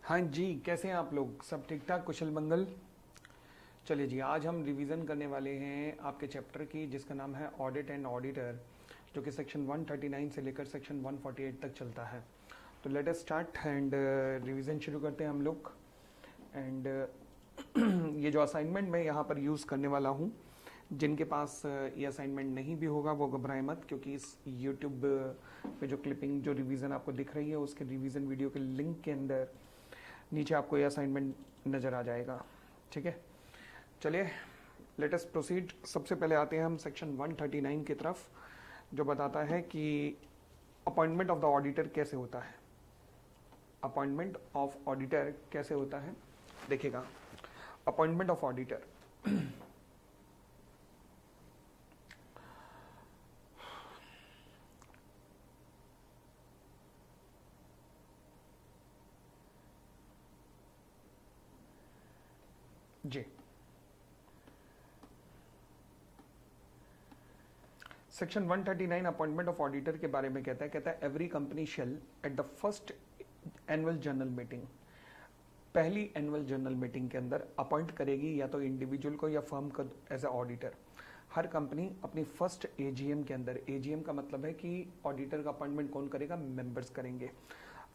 हाँ जी, कैसे हैं आप लोग? सब ठीक ठाक, कुशल मंगल। चलिए जी, आज हम रिवीजन करने वाले हैं आपके चैप्टर की, जिसका नाम है ऑडिट एंड ऑडिटर, जो कि सेक्शन 139 से लेकर सेक्शन 148 तक चलता है। तो let us start and revision शुरू करते हैं हम लोग। एंड ये जो असाइनमेंट मैं यहाँ पर यूज़ करने वाला हूँ, जिनके पास ये असाइनमेंट नहीं भी होगा वो घबराए मत, क्योंकि इस यूट्यूब पे जो क्लिपिंग जो रिवीजन आपको दिख रही है उसके रिवीजन वीडियो के लिंक के अंदर नीचे आपको ये असाइनमेंट नज़र आ जाएगा। ठीक है, चलिए लेट अस प्रोसीड। सबसे पहले आते हैं हम सेक्शन 139 की तरफ, जो बताता है कि अपॉइंटमेंट ऑफ द ऑडिटर कैसे होता है। अपॉइंटमेंट ऑफ ऑडिटर कैसे होता है, देखिएगा। अपॉइंटमेंट ऑफ ऑडिटर, जी सेक्शन 139 अपॉइंटमेंट ऑफ ऑडिटर के बारे में कहता है every company shall at the first annual general meeting, पहली एनुअल जनरल मीटिंग के अंदर अपॉइंट करेगी या तो इंडिविजुअल को या फर्म को एज ए ऑडिटर। हर कंपनी अपनी फर्स्ट एजीएम के अंदर, एजीएम का मतलब है कि ऑडिटर का अपॉइंटमेंट कौन करेगा, मेंबर्स करेंगे।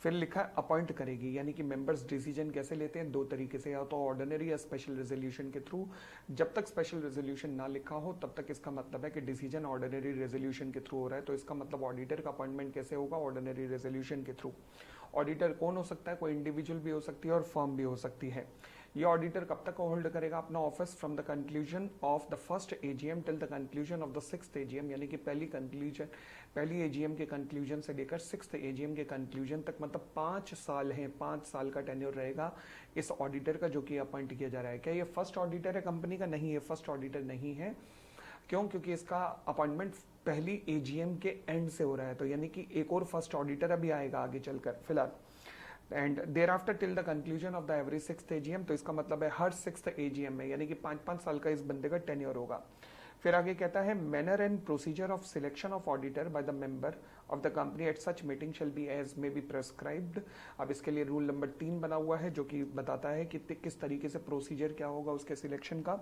फिर लिखा है अपॉइंट करेगी, यानी कि मेंबर्स डिसीजन कैसे लेते हैं, दो तरीके से, या तो ऑर्डिनरी या स्पेशल रेजोल्यूशन के थ्रू। जब तक स्पेशल रेजोल्यूशन ना लिखा हो तब तक इसका मतलब है कि डिसीजन ऑर्डिनरी रेजोल्यूशन के थ्रू हो रहा है। तो इसका मतलब ऑडिटर का अपॉइंटमेंट कैसे होगा, ऑर्डिनरी रेजोल्यूशन के थ्रू। ऑडिटर कौन हो सकता है, कोई इंडिविजुअल भी हो सकती है और फर्म भी हो सकती है। ये ऑडिटर कब तक होल्ड करेगा अपना office, from the conclusion of the first AGM till the conclusion of the sixth AGM, यानी कि पहली एजीएम के कंक्लूजन से लेकर सिक्स्थ एजीएम के कंक्लूजन तक, मतलब 5 साल है, 5 साल का टेन्योर रहेगा इस ऑडिटर का, जो कि अपॉइंट किया जा रहा है। क्या ये फर्स्ट ऑडिटर है कंपनी का? नहीं, ये फर्स्ट ऑडिटर नहीं है। क्यों? क्योंकि इसका अपॉइंटमेंट पहली एजीएम के एंड से हो रहा है। तो यानी कि एक और फर्स्ट ऑडिटर अभी आएगा आगे चलकर, फिलहाल। And thereafter till the conclusion of the every sixth AGM, तो इसका मतलब है हर सिक्स्थ एजीएम में, यानी कि 5-5 साल का इस बंदे का टेन्योर होगा। फिर आगे कहता है manner and procedure of selection of auditor by the member of the company at such meeting shall be as may be prescribed. अब इसके लिए रूल नंबर 3 बना हुआ है, जो कि बताता है कि किस तरीके से प्रोसीजर क्या होगा उसके सिलेक्शन का।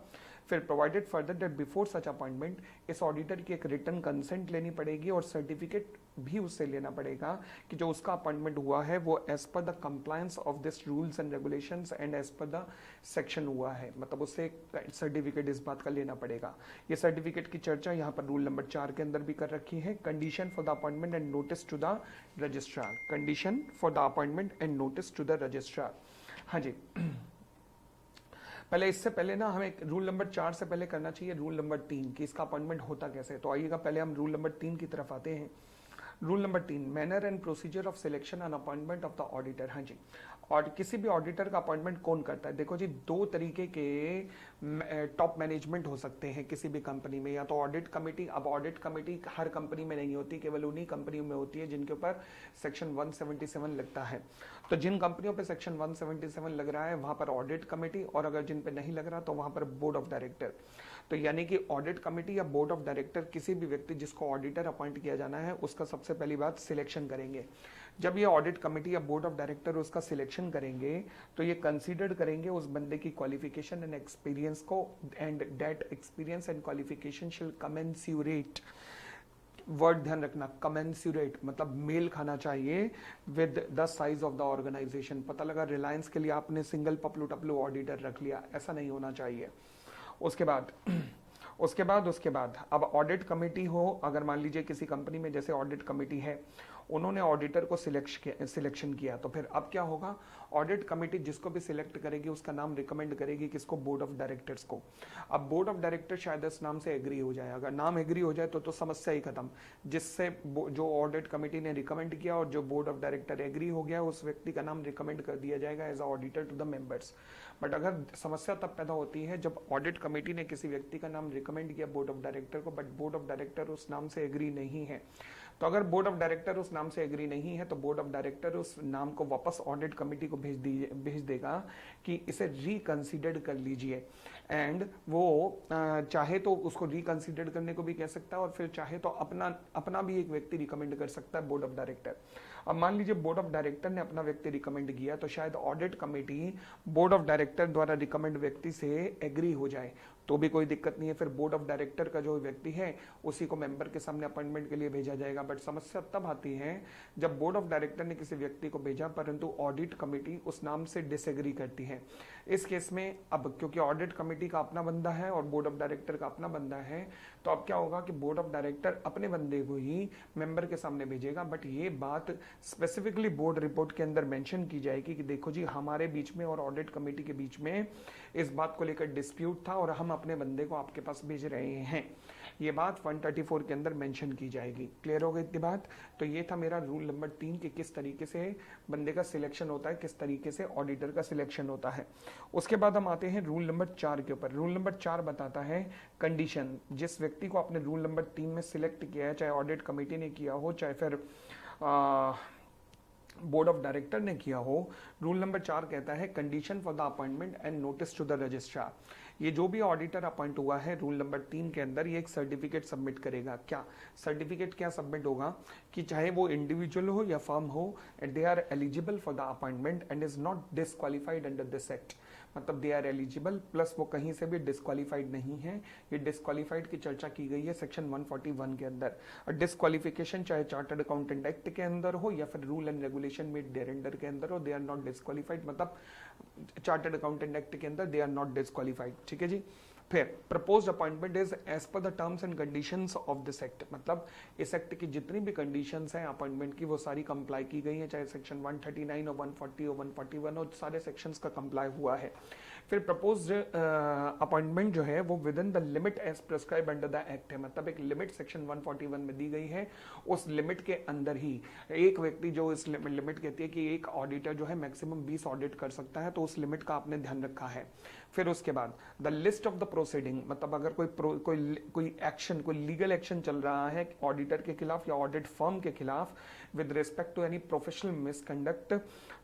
फिर provided further that before such appointment, इस ऑडिटर की एक रिटर्न कंसेंट लेनी पड़ेगी और सर्टिफिकेट भी उससे लेना पड़ेगा कि जो उसका अपॉइंटमेंट हुआ है वो as per the compliance of this rules and regulations and as per the section हुआ है, मतलब उससे सर्टिफिकेट इस बात का लेना पड़ेगा। ये सर्टिफिकेट की चर्चा यहाँ पर रूल नंबर 4 के अंदर भी कर रखी है। Condition for the appointment and notice to the registrar, condition for the appointment and notice to the registrar. हाँ जी, पहले इससे पहले ना हमें रूल नंबर 4 से पहले करना चाहिए रूल नंबर 3 कि इसका अपॉइंटमेंट होता कैसे। तो आइएगा पहले हम रूल नंबर 3 की तरफ आते हैं। Rule number 3, manner and procedure of selection and appointment of the auditor. हाँ जी, और किसी भी ऑडिटर का अपॉइंटमेंट कौन करता है? देखो जी, दो तरीके के टॉप मैनेजमेंट हो सकते हैं किसी भी कंपनी में, या तो ऑडिट कमेटी। अब ऑडिट कमेटी हर कंपनी में नहीं होती, केवल उन्हीं कंपनियों में होती है जिनके ऊपर सेक्शन 177 लगता है। तो जिन कंपनियों पे सेक्शन 177 लग रहा है वहां पर ऑडिट कमेटी, और अगर जिन पे नहीं लग रहा तो वहां पर बोर्ड ऑफ डायरेक्टर। तो यानी कि ऑडिट कमेटी या बोर्ड ऑफ डायरेक्टर किसी भी व्यक्ति जिसको ऑडिटर अपॉइंट किया जाना है उसका सबसे पहली बात सिलेक्शन करेंगे। जब ये ऑडिट कमेटी या बोर्ड ऑफ डायरेक्टर उसका सिलेक्शन करेंगे तो ये कंसीडर करेंगे उस बंदे की क्वालिफिकेशन एंड एक्सपीरियंस को, and that experience and qualification शिल कमेंस्यूरेट, वर्ड ध्यान रखना, कमेंस्यूरेट मतलब मेल खाना चाहिए with the size of the organisation. पता लगा रिलायंस के लिए आपने सिंगल पपलू टपलू ऑडिटर रख लिया, ऐसा नहीं होना चाहिए। उसके बाद अब ऑडिट कमेटी हो, अगर मान लीजिए किसी कंपनी में जैसे ऑडिट कमेटी है, उन्होंने ऑडिटर को सिलेक्शन किया, तो फिर अब क्या होगा, ऑडिट कमेटी जिसको भी सिलेक्ट करेगी उसका नाम रिकमेंड करेगी किसको, बोर्ड ऑफ डायरेक्टर्स को। अब बोर्ड ऑफ डायरेक्टर शायद इस नाम से एग्री हो जाए, अगर नाम एग्री हो जाए तो समस्या ही खत्म। जिससे जो ऑडिट कमेटी ने रिकमेंड किया और जो बोर्ड ऑफ डायरेक्टर एग्री हो गया, उस व्यक्ति का नाम रिकमेंड कर दिया जाएगा as a auditor to the members. But अगर समस्या तब पैदा होती है जब ऑडिट कमेटी ने किसी व्यक्ति का नाम रिकमेंड किया बोर्ड ऑफ डायरेक्टर को, बट बोर्ड ऑफ डायरेक्टर उस नाम से एग्री नहीं है, तो अगर बोर्ड ऑफ डायरेक्टर उस नाम से एग्री नहीं है तो बोर्ड ऑफ डायरेक्टर उस नाम को वापस ऑडिट कमेटी को भेज देगा कि इसे रिकंसिडर कर लीजिए। एंड वो चाहे तो उसको रिकंसिडर करने को भी कह सकता है और फिर चाहे तो अपना भी एक व्यक्ति रिकमेंड कर सकता है बोर्ड ऑफ डायरेक्टर। अब मान लीजिए बोर्ड ऑफ डायरेक्टर ने अपना व्यक्ति रिकमेंड किया तो शायद audit committee board of director द्वारा रिकमेंड व्यक्ति से एग्री हो जाए तो भी कोई दिक्कत नहीं है, फिर बोर्ड ऑफ डायरेक्टर का जो व्यक्ति है उसी को मेंबर के सामने अपॉइंटमेंट के लिए भेजा जाएगा। बट समस्या तब आती है जब बोर्ड ऑफ डायरेक्टर ने किसी व्यक्ति को भेजा परंतु ऑडिट कमेटी उस नाम से डिसएग्री करती है। इस केस में अब क्योंकि ऑडिट कमेटी का अपना बंदा है और बोर्ड ऑफ डायरेक्टर का अपना बंदा है तो अब क्या होगा कि बोर्ड ऑफ डायरेक्टर अपने बंदे को ही मेंबर के सामने भेजेगा। बट ये बात स्पेसिफिकली बोर्ड रिपोर्ट के अंदर मेंशन की जाएगी कि देखो जी हमारे बीच में और ऑडिट कमेटी के बीच में इस बात को लेकर डिस्प्यूट था और हम अपने बंदे को आपके पास भेज रहे हैं। ये बात 134 के अंदर मेंशन की जाएगी। क्लियर हो गई इतनी बात? तो ये था मेरा रूल नंबर 3 कि किस तरीके से बंदे का सिलेक्शन होता है, किस तरीके से ऑडिटर का सिलेक्शन होता है। उसके बाद हम आते हैं रूल नंबर 4 के ऊपर। रूल नंबर 4 बताता है कंडीशन। जिस व्यक्ति को आपने रूल नंबर 3 में सिलेक्ट किया है, चाहे ऑडिट कमेटी ने किया हो चाहे फिर बोर्ड ऑफ डायरेक्टर ने किया हो, रूल नंबर 4 कहता है condition for the appointment and notice to the registrar. ये जो भी ऑडिटर अपॉइंट हुआ है रूल नंबर 3 के अंदर ये एक सर्टिफिकेट सबमिट करेगा। क्या सर्टिफिकेट क्या सबमिट होगा कि चाहे वो इंडिविजुअल हो या फर्म हो, they are eligible for the appointment and is not disqualified under this act. मतलब दे आर एलिजिबल प्लस वो कहीं से भी डिस्क्वालिफाइड नहीं है। ये डिस्क्वालिफाइड की चर्चा की गई है सेक्शन 141 के अंदर। और डिस्क्वालिफिकेशन चाहे चार्टर्ड अकाउंटेंट एक्ट के अंदर हो या फिर रूल एंड रेगुलेशन में डेरेंडर के अंदर हो, दे आर नॉट डिस्क्वालिफाइड। मतलब चार्टर्ड अकाउंटेंट एक्ट के अंदर दे आर नॉट डिस्क्वालिफाइड। ठीक है जी। फिर proposed appointment is as per the terms and conditions of this act. मतलब इस एक्ट की जितनी भी कंडीशंस हैं अपॉइंटमेंट की वो सारी कंप्लाई की गई हैं, चाहे सेक्शन 139 और 140 और 141 और सारे सेक्शंस का कंप्लाई हुआ है। फिर प्रपोज्ड अपॉइंटमेंट जो है वो within the limit as prescribe under the act है। मतलब एक लिमिट सेक्शन 141 में दी गई है, उस लिमिट के अंदर ही एक व्यक्ति जो इस लिमिट कहती है कि एक ऑडिटर जो है मैक्सिमम 20 ऑडिट कर सकता है, तो उस लिमिट का आपने ध्यान रखा है। फिर उसके बाद the list of the proceeding. मतलब अगर कोई एक्शन, कोई लीगल एक्शन चल रहा है ऑडिटर के खिलाफ या ऑडिट फर्म के खिलाफ with respect to any professional misconduct,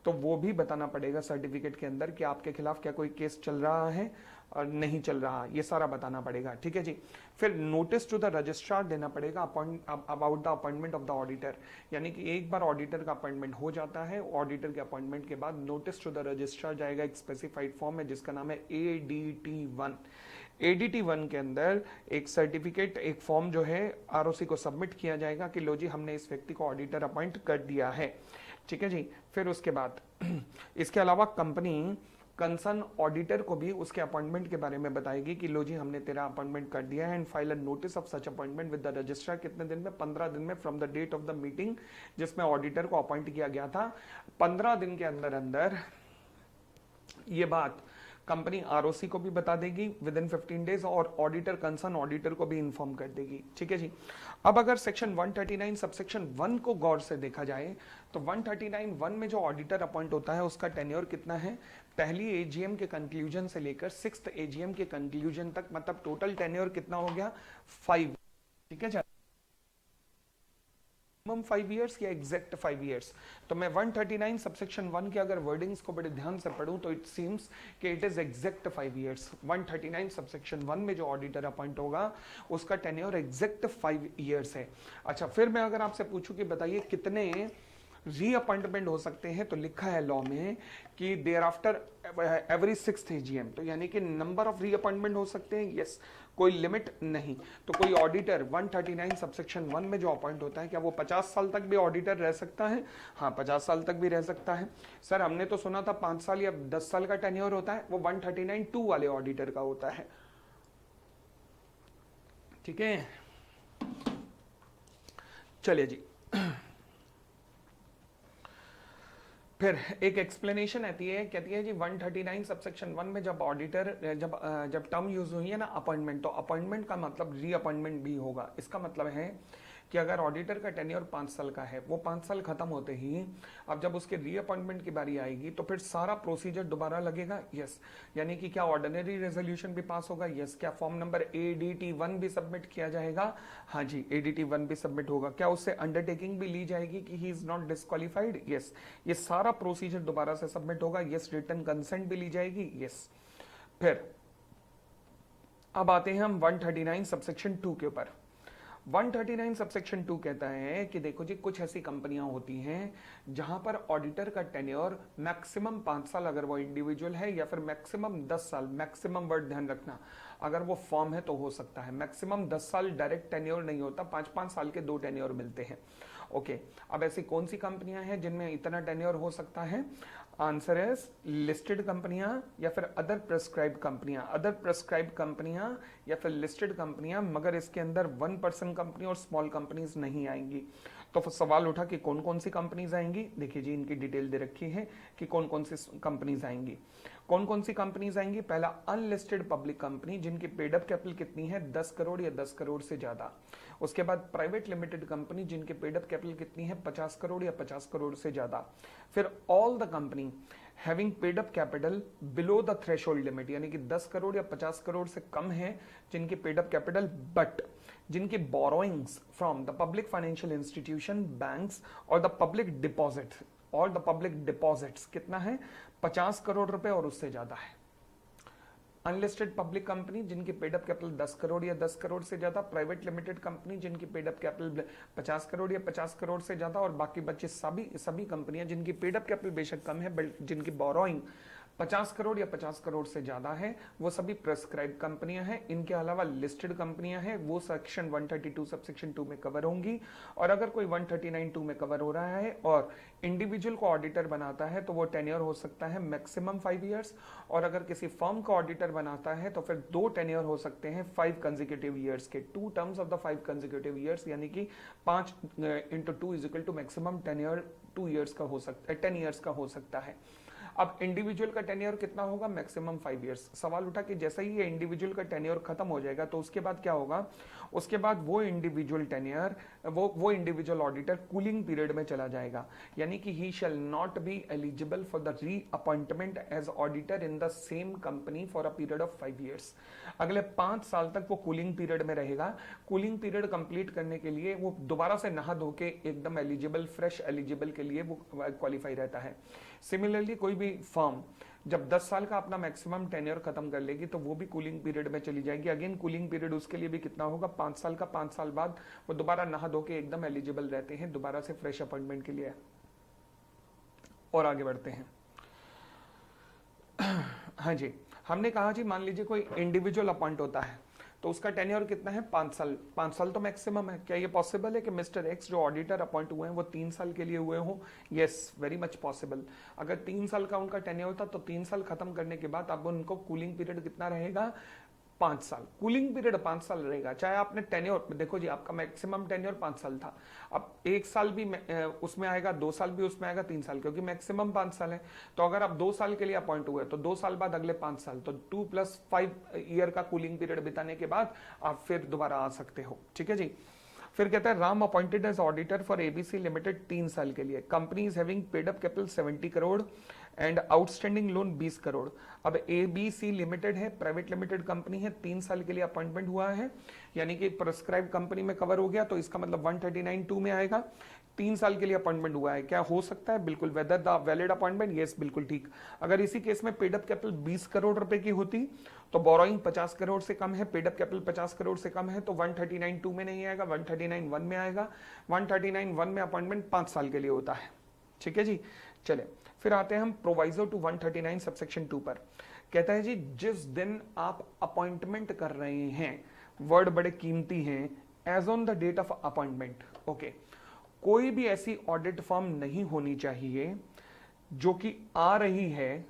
तो वो भी बताना पड़ेगा सर्टिफिकेट के अंदर कि आपके खिलाफ क्या कोई केस चल रहा है और नहीं चल रहा, ये सारा बताना पड़ेगा। ठीक है जी। फिर नोटिस टू द रजिस्ट्रार देना पड़ेगा about the appointment of the auditor. यानी कि एक बार ऑडिटर का अपॉइंटमेंट हो जाता है, ऑडिटर के अपॉइंटमेंट के बाद नोटिस टू द रजिस्ट्रार जाएगा एक स्पेसिफाइड फॉर्म है जिसका नाम है ADT1। ADT1 के अंदर एक सर्टिफिकेट, एक फॉर्म जो है ROC को सबमिट किया जाएगा कि लो जी हमने इस व्यक्ति को ऑडिटर अपॉइंट कर दिया है। ठीक है जी। फिर उसके बाद इसके अलावा कंपनी कंसर्न ऑडिटर को भी उसके अपॉइंटमेंट के बारे में बताएगी कि लो जी हमने तेरा अपॉइंटमेंट कर दिया है and file a notice of such appointment with the registrar. कितने दिन में? 15 दिन में from the date of the meeting जिसमें ऑडिटर को अपॉइंट किया गया था। 15 दिन के अंदर अंदर ये बात कंपनी ROC को भी बता देगी विद इन 15 डेज और ऑडिटर कंसर्न ऑडिटर को भी इन्फॉर्म कर देगी। ठीक है जी। अब अगर सेक्शन 139 सबसेक्शन 1 को गौर से देखा जाए तो 139(1) में जो ऑडिटर अपॉइंट होता है उसका टेन्योर कितना है? पहली AGM के कंक्लूजन से लेकर 6th AGM के कंक्लूजन तक, मतलब टोटल टेन्योर कितना हो गया? 5। ठीक है, 5 इयर्स या एग्जैक्ट 5 इयर्स। तो मैं 139 सबसेक्शन 1 के अगर वर्डिंग्स को बड़े ध्यान से पढ़ूं तो इट सीम्स कि it is exact 5 years. 139 subsection 1 में जो ऑडिटर अपॉइंट होगा उसका टेन्योर एग्जैक्ट 5 इयर्स है। अच्छा, फिर मैं अगर आपसे पूछूं कि बताइए कितने रीअपॉइंटमेंट हो सकते हैं, तो लिखा है लॉ में कि there after every 6th AGM। तो यानी कि नंबर ऑफ रीअपॉइंटमेंट हो सकते हैं, यस, कोई लिमिट नहीं। तो कोई ऑडिटर 139 सबसेक्शन 1 में जो अपॉइंट होता है क्या वो 50 साल तक भी ऑडिटर रह सकता है? हाँ, 50 साल तक भी रह सकता है। सर हमने तो सुना था 5 साल या 10 साल का टेन्योर होता है, वो 139(2) वाले ऑडिटर का होता है। ठीक है, चलिए जी। फिर एक एक्सप्लेनेशन आती है, कहती है जी 139 सबसेक्शन 1 में जब ऑडिटर जब टर्म यूज हुई है ना अपॉइंटमेंट, तो अपॉइंटमेंट का मतलब रीअपॉइंटमेंट भी होगा। इसका मतलब है कि अगर ऑडिटर का टेन्योर 5 साल का है, वो 5 साल खत्म होते ही अब जब उसके रीअपॉइंटमेंट की बारी आएगी तो फिर सारा प्रोसीजर दोबारा लगेगा। यस, यानी कि क्या ऑर्डिनरी रेजोल्यूशन भी पास होगा? यस। क्या फॉर्म नंबर ADT1 भी सबमिट किया जाएगा? हाँ जी, ADT1 भी सबमिट होगा। क्या उससे अंडरटेकिंग भी ली जाएगी कि he is not disqualified? Yes. ये सारा प्रोसीजर दोबारा से सबमिट होगा। यस। रिटन कंसेंट भी ली जाएगी। यस। फिर अब आते हैं हम 139 सबसेक्शन 2 के ऊपर। 139 सबसेक्शन 2 कहता है कि देखो जी, कुछ ऐसी कंपनियां होती हैं जहां पर ऑडिटर का टेन्योर मैक्सिमम 5 साल अगर वो इंडिविजुअल है, या फिर मैक्सिमम 10 साल, मैक्सिमम वर्ड ध्यान रखना, अगर वो फॉर्म है तो हो सकता है। मैक्सिमम 10 साल डायरेक्ट टेन्योर नहीं होता, 5-5 साल के 2 टेन्योर मिलते हैं। ओके, अब ऐसी कौन सी कंपनियां हैं जिनमें इतना टेन्योर हो सकता है? आंसर है लिस्टेड कंपनियां या फिर अदर प्रेस्क्राइब कंपनियां। अदर प्रेस्क्राइब कंपनियां या फिर लिस्टेड कंपनियां, मगर इसके अंदर 1% कंपनी और स्मॉल कंपनीज नहीं आएंगी। तो फिर सवाल उठा कि कौन कौन सी कंपनीज आएंगी। देखिए जी, इनकी डिटेल दे रखी है कि कौन कौन सी कंपनीज आएंगी। कौन कौन सी कंपनीज आएंगी? पहला, अनलिस्टेड पब्लिक कंपनी जिनकी पेड अप कैपिटल कितनी है? 10 करोड़ या 10 करोड़ से ज्यादा। उसके बाद प्राइवेट लिमिटेड कंपनी जिनकी पेड अप कैपिटल कितनी है? 50 करोड़ या 50 करोड़ से ज्यादा। फिर all the company having paid up capital below the threshold limit, यानी कि 10 करोड़ या 50 करोड़ से कम है जिनकी पेड अप कैपिटल, बट जिनकी borrowings from the public financial institution, banks और द पब्लिक डिपॉजिट और द पब्लिक डिपॉजिट्स कितना है? 50 करोड़ रुपए और उससे ज्यादा है। अनलिस्टेड पब्लिक कंपनी जिनकी पेड अप कैपिटल 10 करोड़ या 10 करोड़ से ज्यादा, प्राइवेट लिमिटेड कंपनी जिनकी पेड अप कैपिटल 50 करोड़ या 50 करोड़ से ज्यादा, और बाकी बच्चे सभी कंपनियां जिनकी पेड अप कैपिटल बेशक कम है बट जिनकी बोरोइंग 50 करोड़ या 50 करोड़ से ज्यादा है, वो सभी प्रेस्क्राइब कंपनियां हैं। इनके अलावा लिस्टेड कंपनियां हैं, वो सेक्शन 132 सबसेक्शन 2 में कवर होंगी। और अगर कोई 139(2) में कवर हो रहा है और इंडिविजुअल को ऑडिटर बनाता है तो वो टेन्योर हो सकता है मैक्सिमम 5 इयर्स, और अगर किसी फर्म का ऑडिटर बनाता है तो फिर 2 टेन्योर हो सकते हैं 5 कंसेक्यूटिव ईयर्स के। 2 terms of the 5 consecutive years, यानी कि 5 into 2 is equal to maximum tenure 2 years का हो सकता है, 10 इयर्स का हो सकता है। अब इंडिविजुअल का टेन्योर कितना होगा? Maximum 5 years. सवाल उठा कि जैसे ही ये इंडिविजुअल का टेन्योर खत्म हो जाएगा तो उसके बाद क्या होगा? उसके बाद वो इंडिविजुअल टेन्योर, वो इंडिविजुअल ऑडिटर कूलिंग पीरियड में चला जाएगा, यानी कि he shall not be eligible for the reappointment as auditor in the same company for a period of 5 years. अगले 5 साल तक वो कूलिंग पीरियड में रहेगा। कूलिंग पीरियड कंप्लीट करने के लिए वो दोबारा से नहा धो के एकदम एलिजिबल, फ्रेश एलिजिबल के लिए वो क्वालिफाई रहता है। सिमिलरली कोई भी फर्म जब 10 साल का अपना मैक्सिमम टेन्योर खत्म कर लेगी तो वो भी कूलिंग पीरियड में चली जाएगी। अगेन कूलिंग पीरियड उसके लिए भी कितना होगा? 5 साल का। 5 साल बाद वो दोबारा नहा धो के एकदम एलिजिबल रहते हैं दोबारा से फ्रेश अपॉइंटमेंट के लिए। और आगे बढ़ते हैं। हाँ जी, हमने कहा जी, मान लीजिए कोई इंडिविजुअल अपॉइंट होता है तो उसका टेन्योर कितना है? 5 साल। 5 साल तो मैक्सिमम है। क्या ये पॉसिबल है कि मिस्टर एक्स जो ऑडिटर अपॉइंट हुए हैं वो 3 साल के लिए हुए हों? Yes, very much possible. अगर 3 साल का उनका टेन्योर था तो 3 साल खत्म करने के बाद अब उनको कूलिंग पीरियड कितना रहेगा? 5 साल। कूलिंग पीरियड 5 साल रहेगा, चाहे आपने टेन्योर, देखो जी आपका मैक्सिमम टेन्योर 5 साल था, अब 1 साल भी उसमें आएगा, 2 साल भी उसमें आएगा, 3 साल, क्योंकि मैक्सिमम 5 साल है। तो अगर आप 2 साल के लिए अपॉइंट हुए तो 2 साल बाद अगले 5 साल, तो 2 + 5 ईयर का कूलिंग पीरियड बिताने के बाद आप फिर दोबारा आ सकते हो। ठीक है जी। फिर कहता है Ram appointed as auditor for ABC limited 3 साल के लिए। Company is having paid up capital 70 crore and outstanding loan 20 crore. अब एबीसी लिमिटेड है, प्राइवेट लिमिटेड कंपनी है, 3 साल के लिए अपॉइंटमेंट हुआ है, यानी कि प्रेस्क्राइब कंपनी में कवर हो गया, तो इसका मतलब 139(2) में आएगा। 3 साल के लिए अपॉइंटमेंट हुआ है, क्या हो सकता है? बिल्कुल। Whether the valid appointment? Yes, बिल्कुल ठीक। अगर इसी केस में पेड अप कैपिटल 20 करोड़ रुपए की होती तो बोरोइंग 50 करोड़ से कम है, पेड अप कैपिटल 50 करोड़ से कम है, तो 139(2) में नहीं आएगा, 139(1) में आएगा। 139(1) में अपॉइंटमेंट 5 साल के लिए होता है। ठीक है जी। चले फिर आते हैं हम प्रोवाइजो टू 139 सबसेक्शन 2 पर। कहता है जी, जिस दिन आप अपॉइंटमेंट कर रहे हैं, वर्ड बड़े कीमती हैं, as on the date of appointment. Okay, कोई भी ऐसी ऑडिट फर्म नहीं होनी चाहिए जो कि आ रही है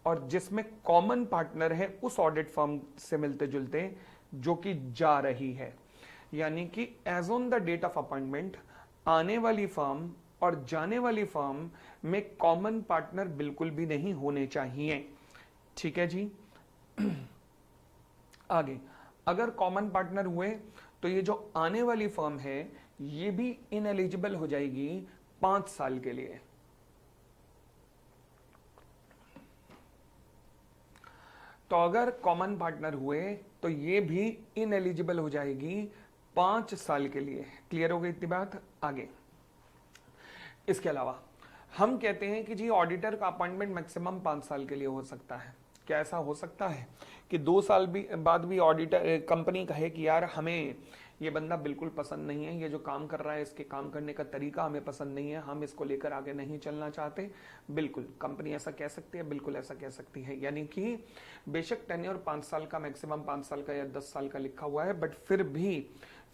और जिसमें कॉमन पार्टनर है उस ऑडिट फर्म से मिलते जुलते जो कि जा रही है। यानी कि as on the date of appointment आने वाली फर्म और जाने वाली फर्म में कॉमन पार्टनर बिल्कुल भी नहीं होने चाहिए। ठीक है जी। आगे, अगर कॉमन पार्टनर हुए तो ये जो आने वाली फर्म है ये भी इनएलिजिबल हो जाएगी 5 साल के लिए। तो अगर कॉमन पार्टनर हुए तो ये भी इनएलिजिबल हो जाएगी 5 साल के लिए। क्लियर हो गई इतनी बात? आगे इसके अलावा हम कहते हैं कि जी ऑडिटर का अपॉइंटमेंट मैक्सिमम 5 साल के लिए हो सकता है। क्या ऐसा हो सकता है कि 2 साल भी बाद भी ऑडिटर कंपनी कहे कि यार हमें ये बंदा बिल्कुल पसंद नहीं है, ये जो काम कर रहा है इसके काम करने का तरीका हमें पसंद नहीं है, हम इसको लेकर आगे नहीं चलना चाहते? बिल्कुल कंपनी ऐसा कह सकती है, बिल्कुल ऐसा कह सकती है। यानी कि बेशक टेन्योर 5 साल का, मैक्सिमम 5 साल का या 10 साल का लिखा हुआ है, बट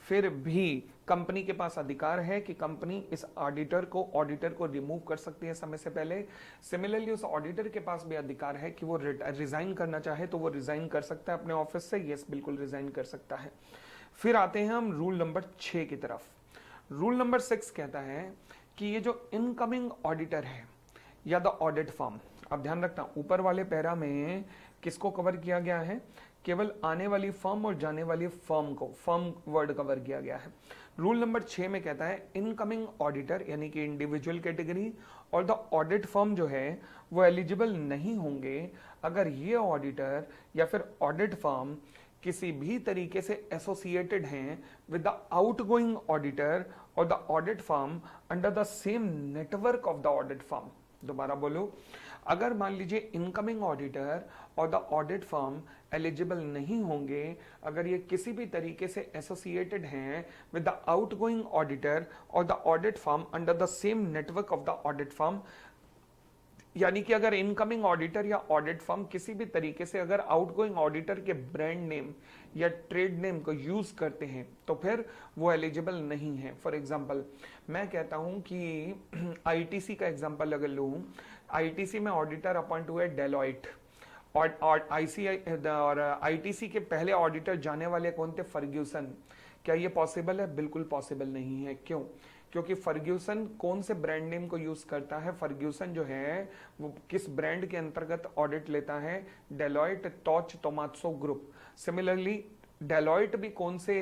फिर भी कंपनी के पास अधिकार है कि कंपनी इस ऑडिटर को रिमूव कर सकती है समय से पहले। सिमिलरली उस ऑडिटर के पास भी अधिकार है कि वो रिजाइन करना चाहे तो वो रिजाइन कर सकता है अपने ऑफिस से। यस, बिल्कुल रिजाइन कर सकता है। फिर आते हैं हम रूल नंबर 6 की तरफ। रूल नंबर 6 कहता है कि ये जो इनकमिंग ऑडिटर है या द ऑडिट फर्म, अब ध्यान रखना ऊपर वाले पैरा में किसको कवर किया गया है? केवल आने वाली फर्म और जाने वाली फर्म को, फर्म वर्ड कवर किया गया है। रूल नंबर 6 में कहता है इनकमिंग ऑडिटर यानी कि इंडिविजुअल कैटेगरी और द ऑडिट फर्म जो है वो एलिजिबल नहीं होंगे अगर ये ऑडिटर या फिर ऑडिट फर्म किसी भी तरीके से एसोसिएटेड हैं विद द आउटगोइंग ऑडिटर और the audit firm under the same network of the audit firm. दोबारा बोलो, अगर मान लीजिए इनकमिंग ऑडिटर और द ऑडिट फर्म एलिजिबल नहीं होंगे अगर ये किसी भी तरीके से एसोसिएटेड हैं विद द आउटगोइंग ऑडिटर और the audit firm under the same network of the audit firm. यानी कि अगर इनकमिंग ऑडिटर या ऑडिट फर्म किसी भी तरीके से अगर आउटगोइंग ऑडिटर के ब्रांड नेम या ट्रेड नेम को यूज करते हैं तो फिर वो एलिजिबल नहीं है। फॉर एग्जांपल मैं कहता हूं कि आईटीसी का एग्जांपल अगर लूं, आईटीसी में ऑडिटर अपॉइंट हुए डेलॉइट और आईटीसी के पहले ऑडिटर जाने वाले कौन थे? फर्ग्यूसन। क्या ये पॉसिबल है? बिल्कुल पॉसिबल नहीं है। क्यों? क्योंकि फर्ग्यूसन कौन से ब्रांड नेम को यूज करता है? फर्ग्यूसन जो है वो किस ब्रांड के अंतर्गत ऑडिट लेता है? Deloitte टॉच टोमात्सो group. सिमिलरली डेलॉइट भी कौन से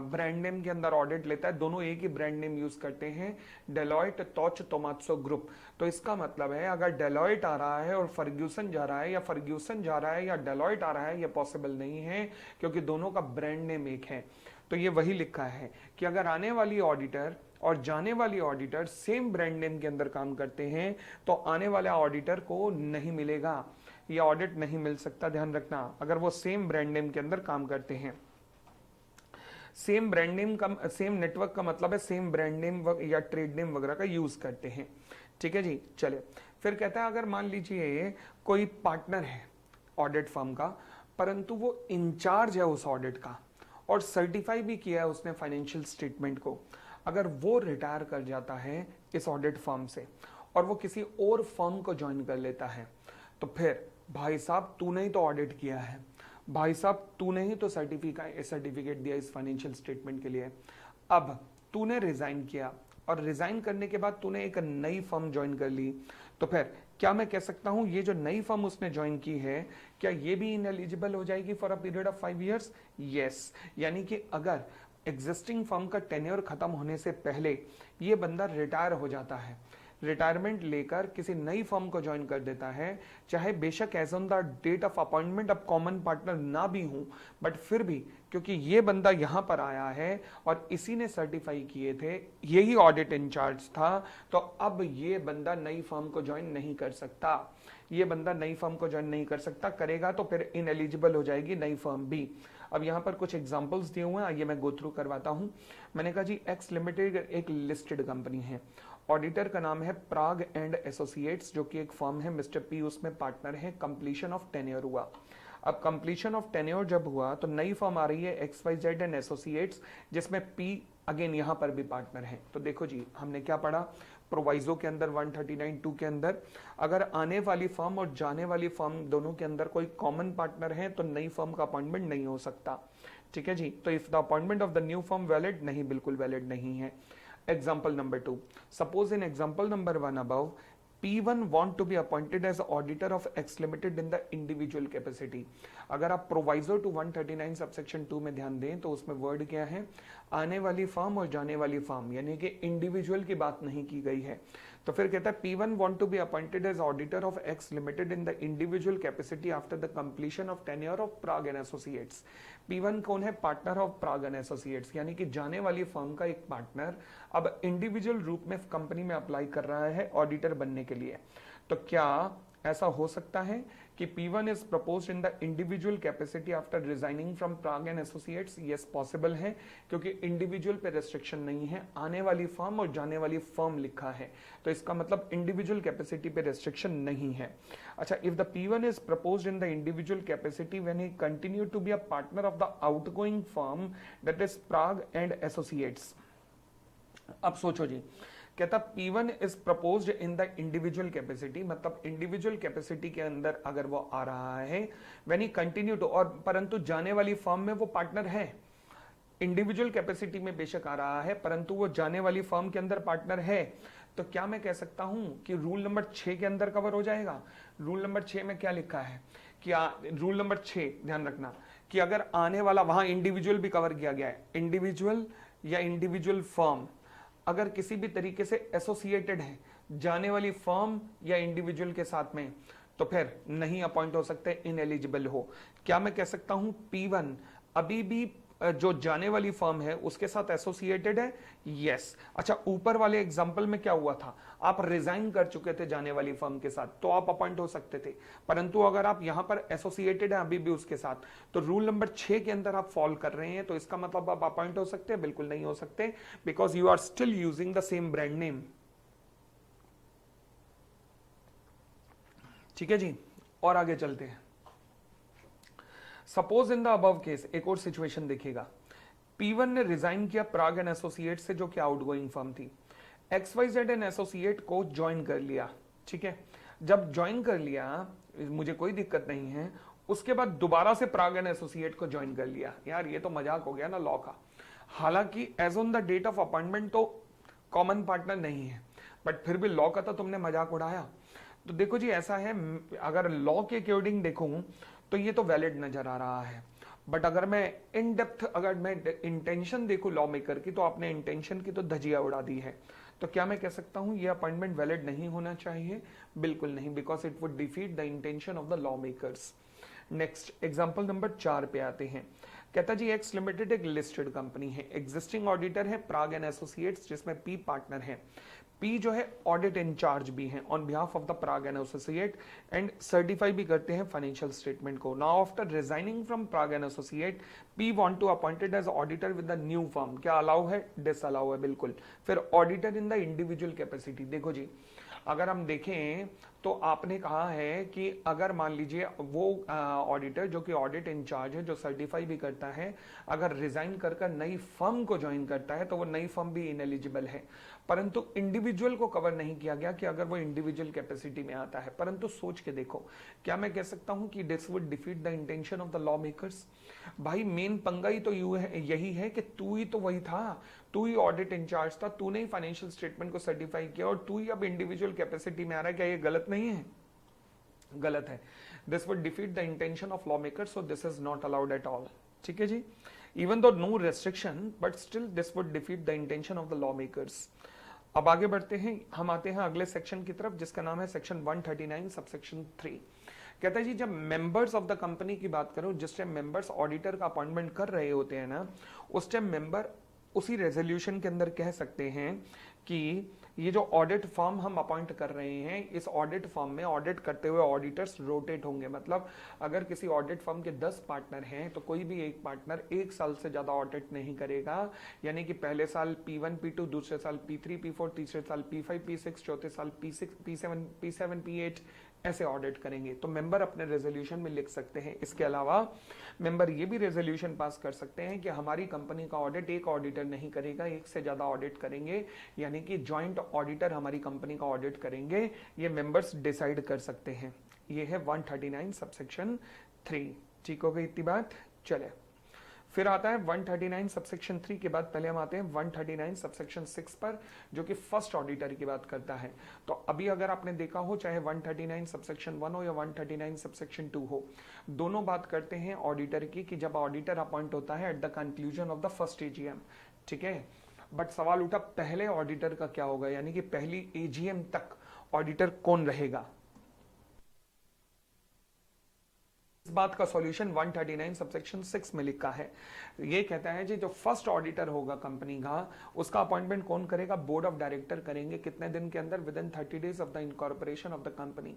ब्रांड नेम के अंदर ऑडिट लेता है? दोनों एक ही ब्रांड नेम यूज करते हैं, डेलॉइट टॉच टोमात्सो ग्रुप। तो इसका मतलब है अगर डेलॉइट आ रहा है और फर्ग्यूसन जा रहा है या फर्ग्यूसन जा रहा है या डेलॉइट आ रहा है, ये पॉसिबल नहीं है क्योंकि दोनों का ब्रांड नेम एक है। तो ये वही लिखा है कि अगर आने वाली ऑडिटर और जाने वाली ऑडिटर सेम ब्रांड नेम के अंदर काम करते हैं तो आने वाला ऑडिटर को नहीं मिलेगा, ये ऑडिट नहीं मिल सकता। ध्यान रखना, अगर वो सेम ब्रांड नेम के अंदर काम करते हैं। सेम ब्रांड नेम का, सेम नेटवर्क का मतलब है सेम ब्रांड नेम या ट्रेड नेम वगैरह का यूज करते हैं। ठीक है जी, चले फिर कहता है अगर मान लीजिए कोई पार्टनर है ऑडिट फर्म का परंतु वो इंचार्ज है उस ऑडिट का और सर्टिफाई भी किया है उसने फाइनेंशियल स्टेटमेंट को, अगर वो रिटायर कर जाता है इस ऑडिट फर्म से और वो किसी और फर्म को ज्वाइन कर लेता है तो फिर भाई साहब तूने ही तो ऑडिट किया है, भाई साहब तूने ही तो सर्टिफिकेट दिया इस फाइनेंशियल स्टेटमेंट के लिए, अब तूने रिजाइन किया और रिजाइन करने के बाद तूने एक नई फर्म ज्वाइन कर ली तो फिर क्या मैं कह सकता हूं ये जो नई फर्म उसने ज्वाइन की है क्या ये भी इनएलिजिबल हो जाएगी for a period of 5 years? Yes, यानी कि अगर एग्जिस्टिंग फर्म का टेन्योर खत्म होने से पहले ये बंदा रिटायर हो जाता है, रिटायरमेंट लेकर किसी नई फर्म को ज्वाइन कर देता है, चाहे बेशक as on the date of appointment अब कॉमन पार्टनर ना भी हूं, बट फिर भी क्योंकि ये बंदा यहां पर आया है और इसी ने सर्टिफाई किए थे, यही ऑडिट इंचार्ज था, तो अब ये बंदा नई फर्म को ज्वाइन नहीं कर सकता। ये बंदा नई फर्म को ज्वाइन नहीं कर सकता, करेगा तो फिर इनएलिजिबल हो जाएगी नई फर्म भी। अब यहां पर कुछ एग्जांपल्स दिए हुए हैं, आइए मैं गो थ्रू करवाता हूं। मैंने कहा जी एक्स लिमिटेड एक लिस्टेड कंपनी है, ऑडिटर का नाम है प्राग एंड एसोसिएट्स जो कि एक फर्म है, मिस्टर पी उसमें पार्टनर है। कंप्लीशन ऑफ टेन्योर हुआ, अब कंप्लीशन ऑफ टेन्योर जब हुआ तो नई फर्म आ रही है X Y Z and associates जिसमें पी अगेन यहां पर भी पार्टनर है। तो देखो जी हमने क्या पढ़ा प्रोवाइजो के अंदर 139(2) के अंदर, अगर आने वाली फर्म और जाने वाली फर्म दोनों के अंदर कोई कॉमन पार्टनर है तो नई फर्म का अपॉइंटमेंट नहीं हो सकता। ठीक है जी, तो if the appointment of the new firm valid, नहीं बिल्कुल वैलिड नहीं है। Example number 2, suppose in example number 1 above P1 want to be appointed as auditor of X Limited in the individual capacity। अगर आप प्रोवाइजर टू 139 सबसेक्शन 2 में ध्यान दें तो उसमें वर्ड क्या है, आने वाली फर्म और जाने वाली फर्म, यानी कि इंडिविजुअल की बात नहीं की गई है। तो फिर कहता है P1 want to be appointed as auditor of X Limited in the individual capacity after the completion of tenure of Prague and Associates। P1 कौन है, partner of Prague and associates, यानी कि जाने वाली फर्म का एक पार्टनर अब individual रूप में कंपनी में अप्लाई कर रहा है ऑडिटर बनने के लिए। तो क्या ऐसा हो सकता है कि P1 is proposed in the individual capacity after resigning from Prague and associates? Yes possible है, क्योंकि इंडिविजुअल पे रेस्ट्रिक्शन नहीं है, आने वाली फर्म और जाने वाली फर्म लिखा है, तो इसका मतलब इंडिविजुअल कैपेसिटी पे रेस्ट्रिक्शन नहीं है। अच्छा, if the P1 is proposed in the individual capacity when he continue to be a partner of the outgoing firm that is Prag and associates. अब सोचो जी, कहता P1 is proposed in the individual capacity, मतलब individual capacity के अंदर अगर वो आ रहा है व्हेन ही कंटिन्यू टू, और परंतु जाने वाली फर्म में वो पार्टनर है, इंडिविजुअल कैपेसिटी में बेशक आ रहा है परंतु वो जाने वाली फर्म के अंदर पार्टनर है, तो क्या मैं कह सकता हूं कि रूल नंबर 6 के अंदर कवर हो जाएगा? रूल नंबर 6 में क्या लिखा है कि रूल नंबर 6 ध्यान रखना कि अगर आने वाला, वहां इंडिविजुअल भी कवर किया गया है, इंडिविजुअल या इंडिविजुअल फर्म अगर किसी भी तरीके से एसोसिएटेड है जाने वाली फर्म या इंडिविजुअल के साथ में, तो फिर नहीं अपॉइंट हो सकते, इनएलिजिबल हो। क्या मैं कह सकता हूं P1 अभी भी जो जाने वाली फर्म है उसके साथ एसोसिएटेड है? यस। अच्छा, ऊपर वाले एग्जांपल में क्या हुआ था, आप रिजाइन कर चुके थे जाने वाली फर्म के साथ तो आप अपॉइंट हो सकते थे, परंतु अगर आप यहां पर एसोसिएटेड है अभी भी उसके साथ, तो रूल नंबर 6 के अंदर आप फॉल कर रहे हैं, तो इसका मतलब आप अपॉइंट हो सकते हैं? बिल्कुल नहीं हो सकते, because you are still using the same brand name. ठीक है जी, और आगे चलते हैं। Suppose in the above case, एक और सिचुएशन देखिएगा, P1 ने रिजाइन किया प्राग एंड एसोसिएट से, जो कि आउटगोइंग फर्म थी, XYZ एंड एसोसिएट को ज्वाइन कर लिया। ठीक है, जब ज्वाइन कर लिया मुझे कोई दिक्कत नहीं है, उसके बाद दोबारा से प्राग एंड एसोसिएट को ज्वाइन कर लिया। यार ये तो मजाक हो गया ना लॉ का। हालांकि as on the date of appointment तो कॉमन पार्टनर नहीं है, बट फिर भी लॉ का तो तुमने मजाक उड़ाया। तो देखो जी, ऐसा है, अगर लॉ के अकॉर्डिंग देखूं तो ये तो वैलिड नजर आ रहा है, बट अगर मैं इन डेप्थ, अगर मैं इंटेंशन देखूं लॉ मेकर की, तो आपने इंटेंशन की तो धजिया उड़ा दी है। तो क्या मैं कह सकता हूं ये अपॉइंटमेंट वैलिड नहीं होना चाहिए? बिल्कुल नहीं, because it would defeat the intention of the law makers. Next example number 4 पे आते हैं। कहता जी एक्स लिमिटेड एक लिस्टेड कंपनी है, एग्जिस्टिंग ऑडिटर है प्राग एंड एसोसिएट्स, जिसमें P पार्टनर है। P जो है ऑडिट इंचार्ज भी है on behalf of the Prague and associate and certify भी करते हैं फाइनेंशियल स्टेटमेंट को। Now after resigning from Prague and associate, P want to appointed as auditor with the new firm. क्या allow है? Disallow है, बिल्कुल। फिर auditor in the individual capacity, देखो जी, अगर हम देखें तो आपने कहा है कि अगर मान लीजिए वो ऑडिटर जो कि ऑडिट इंचार्ज है, जो सर्टिफाई भी करता है, अगर रिजाइन कर नई फर्म को ज्वाइन करता है तो वो नई फर्म भी इनएलिजिबल है, परंतु इंडिविजुअल को कवर नहीं किया गया कि अगर वो इंडिविजुअल कैपेसिटी में आता है। परंतु सोच के देखो, क्या मैं कह सकता हूं कि this would defeat the intention of the law makers? भाई मेन पंगा ही तो यही है कि तू ही तो वही था, तू ही ऑडिट इंचार्ज था, तूने ही फाइनेंशियल स्टेटमेंट को सर्टिफाई किया और तू ही अब इंडिविजुअल कैपेसिटी में आ रहा है। क्या ये गलत नहीं है? गलत है। This would defeat the intention of law maker, so this is not allowed at all. ठीक है जी, even though no restriction but still this would defeat the intention of the law makers. अब आगे बढ़ते हैं, हम आते हैं अगले सेक्शन की तरफ, जिसका नाम है सेक्शन 139 सबसेक्शन 3। कहता है जी जब मेंबर्स ऑफ द कंपनी की बात करो, जिस टाइम मेंबर्स ऑडिटर का अपॉइंटमेंट कर रहे होते हैं ना, उस टाइम मेंबर उसी रेजोल्यूशन के अंदर कह सकते हैं कि ये जो ऑडिट फर्म हम अपॉइंट कर रहे हैं, इस ऑडिट फर्म में ऑडिट करते हुए ऑडिटर्स रोटेट होंगे। मतलब अगर किसी ऑडिट फर्म के 10 पार्टनर हैं तो कोई भी एक पार्टनर 1 साल से ज्यादा ऑडिट नहीं करेगा, यानी कि पहले साल P1 P2, दूसरे साल P3 P4, तीसरे साल P5 P6, चौथे साल P6 P7 P8 ऐसे ऑडिट करेंगे। तो मेंबर अपने रेजोल्यूशन में लिख सकते हैं। इसके अलावा मेंबर ये भी रेजोल्यूशन पास कर सकते हैं कि हमारी कंपनी का ऑडिट एक ऑडिटर नहीं करेगा, एक से ज्यादा ऑडिट करेंगे, यानी कि ज्वाइंट ऑडिटर हमारी कंपनी का ऑडिट करेंगे। ये मेंबर्स डिसाइड कर सकते हैं। ये है 139 सबसेक्शन 3। ठीक हो गई इतनी बात? चले फिर आता है 139 सबसेक्शन 3 के बाद पहले हम आते हैं 139 सबसेक्शन 6 पर, जो कि फर्स्ट ऑडिटर की बात करता है। तो अभी अगर आपने देखा हो, चाहे 139 सबसेक्शन 1 हो या 139 सबसेक्शन 2 हो, दोनों बात करते हैं ऑडिटर की कि जब ऑडिटर अपॉइंट होता है at the conclusion of the first AGM, ठीक है। बट सवाल उठा पहले ऑडिटर का क्या होगा, यानी कि पहली एजीएम तक ऑडिटर कौन रहेगा। इस बात का सॉल्यूशन 139 सबसेक्शन 6 में लिखा है। ये कहता है जी जो फर्स्ट ऑडिटर होगा कंपनी का, उसका अपॉइंटमेंट कौन करेगा, बोर्ड ऑफ डायरेक्टर करेंगे। कितने दिन के अंदर, within 30 days of the incorporation of the company.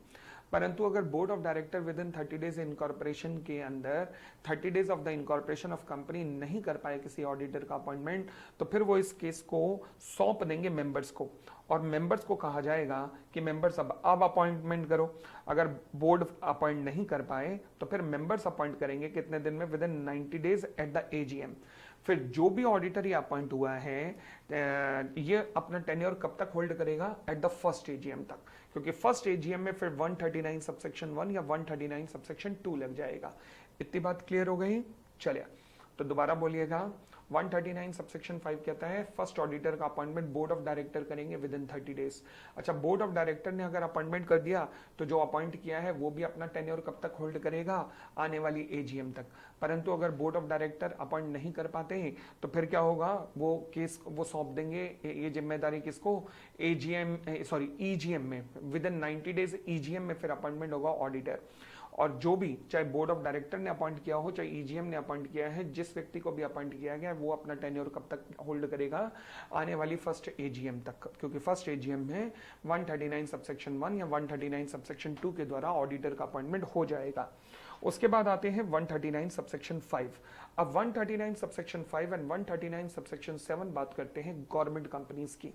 परंतु अगर board of director with in 30 days incorporation के अंदर 30 days of the incorporation of company नहीं कर पाए किसी ऑडिटर का अपॉइंटमेंट, तो फिर वो इस केस को सौंप देंगे मेंबर्स को, और मेंबर्स को कहा जाएगा कि मेंबर्स अब अपॉइंटमेंट करो। अगर बोर्ड अपॉइंट नहीं कर पाए तो फिर मेंबर्स अपॉइंट करेंगे कितने दिन में, with in 90 days at the AGM. फिर जो भी ऑडिटर ये अपॉइंट हुआ है ये अपना टेन्योर कब तक होल्ड करेगा, एट द फर्स्ट एजीएम तक, क्योंकि फर्स्ट एजीएम में फिर 139 सबसेक्शन 1 या 139 सबसेक्शन 2 लग जाएगा। इतनी बात क्लियर हो गई। चलिए तो दोबारा बोलिएगा। 139 सबसेक्शन 5 कहता है फर्स्ट ऑडिटर का अपॉइंटमेंट बोर्ड ऑफ डायरेक्टर करेंगे विद इन 30 डेज। अच्छा, बोर्ड ऑफ डायरेक्टर ने अगर अपॉइंटमेंट कर दिया तो जो अपॉइंट किया है वो भी अपना टेन्योर कब तक होल्ड करेगा, आने वाली एजीएम तक। परंतु अगर बोर्ड ऑफ डायरेक्टर अपॉइंट नहीं कर पाते हैं तो फिर क्या होगा, वो केस वो सौंप देंगे, ये जिम्मेदारी किसको, एजीएम सॉरी ईजीएम में। विद इन 90 डेज ईजीएम में फिर अपॉइंटमेंट होगा ऑडिटर। और जो भी, चाहे बोर्ड ऑफ डायरेक्टर ने अपॉइंट किया हो, चाहे ईजीएम ने अपॉइंट किया है, जिस व्यक्ति को भी अपॉइंट किया गया वो अपना टेन्योर कब तक होल्ड करेगा, आने वाली फर्स्ट एजीएम तक, क्योंकि फर्स्ट एजीएम में 139 सबसेक्शन 1 या 139 सबसेक्शन 2 के द्वारा ऑडिटर का अपॉइंटमेंट हो जाएगा। उसके बाद आते हैं 139 सबसेक्शन 5। अब 139 सबसेक्शन 5 एंड 139 सबसेक्शन 7 बात करते हैं गवर्नमेंट कंपनीज की।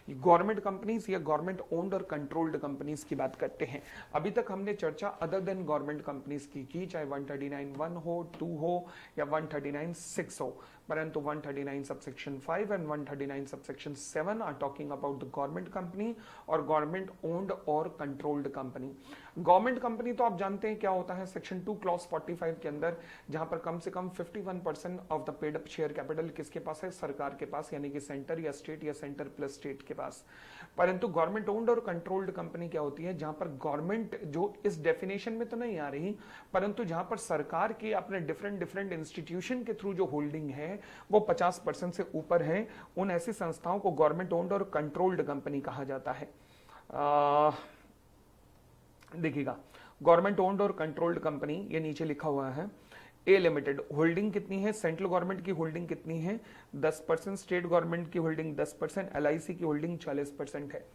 गवर्नमेंट कंपनीज या गवर्नमेंट ओन्ड और कंट्रोल्ड कंपनीज की बात करते हैं। अभी तक हमने चर्चा अदर देन गवर्नमेंट कंपनीज की, चाहे 139(1) हो, 2 हो या 139(6) हो। परंतु 139 सबसेक्शन 5 एंड 139 subsection 7 are talking about the government company और गवर्नमेंट ओन्ड और कंट्रोल्ड कंपनी। गवर्नमेंट कंपनी तो आप जानते हैं क्या होता है, सेक्शन 2 क्लॉज 45 के अंदर, जहां पर कम से कम 51% of the paid up share capital किसके पास है, सरकार के पास, यानी कि सेंटर या सेंटर प्लस स्टेट के पास। परंतु गवर्नमेंट ओन्ड और कंट्रोल्ड कंपनी क्या होती है, जहां पर गवर्नमेंट जो इस डेफिनेशन में तो नहीं आ रही, परंतु जहां पर सरकार की अपने डिफरेंट इंस्टीट्यूशन के थ्रू जो होल्डिंग है वो 50% से ऊपर है, उन ऐसी संस्थाओं को गवर्नमेंट ओन्ड और कंट्रोल्ड कंपनी कहा जाता है। देखिएगा, गवर्नमेंट ओन्ड और कंट्रोल्ड कंपनी, ये नीचे लिखा हुआ है। ए लिमिटेड होल्डिंग कितनी है, सेंट्रल गवर्नमेंट की होल्डिंग कितनी है, 10%, स्टेट गवर्नमेंट की होल्डिंग 10%, एलआईसी की होल्डिंग 40% है।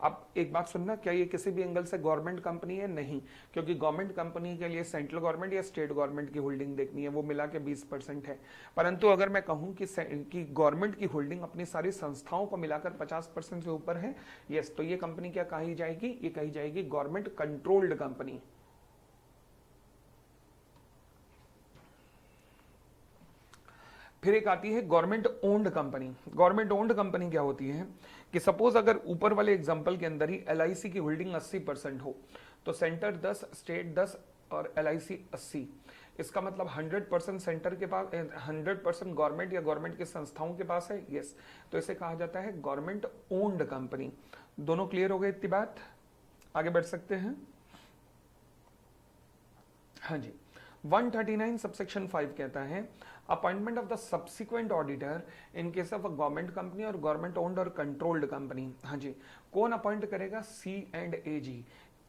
अब एक बात सुनना, क्या ये किसी भी एंगल से गवर्नमेंट कंपनी है? नहीं, क्योंकि गवर्नमेंट कंपनी के लिए सेंट्रल गवर्नमेंट या स्टेट गवर्नमेंट की होल्डिंग देखनी है, वो मिला के 20% है। परंतु अगर मैं कहूं कि गवर्नमेंट की होल्डिंग अपनी सारी संस्थाओं को मिलाकर 50% से ऊपर है, यस, तो ये कंपनी क्या कही जाएगी, ये कही जाएगी गवर्नमेंट कंट्रोल्ड कंपनी। फिर एक आती है government owned company. Government owned company क्या होती है कि सपोज अगर ऊपर वाले एग्जांपल के अंदर ही एलआईसी की होल्डिंग 80% हो, तो सेंटर 10, स्टेट 10 और एलआईसी 80। इसका मतलब 100% सेंटर के पास, 100% गवर्नमेंट या गवर्नमेंट की संस्थाओं के पास है, यस, तो इसे कहा जाता है गवर्नमेंट ओन्ड कंपनी। दोनों क्लियर हो गए, इतनी बात, आगे बढ़ सकते हैं। हाँ जी, 139 सबसेक्शन 5 कहता है appointment of the subsequent auditor in case of a government company और गवर्नमेंट ओन्ड और कंट्रोल्ड कंपनी। हाँ जी, कौन अपॉइंट करेगा, C&AG।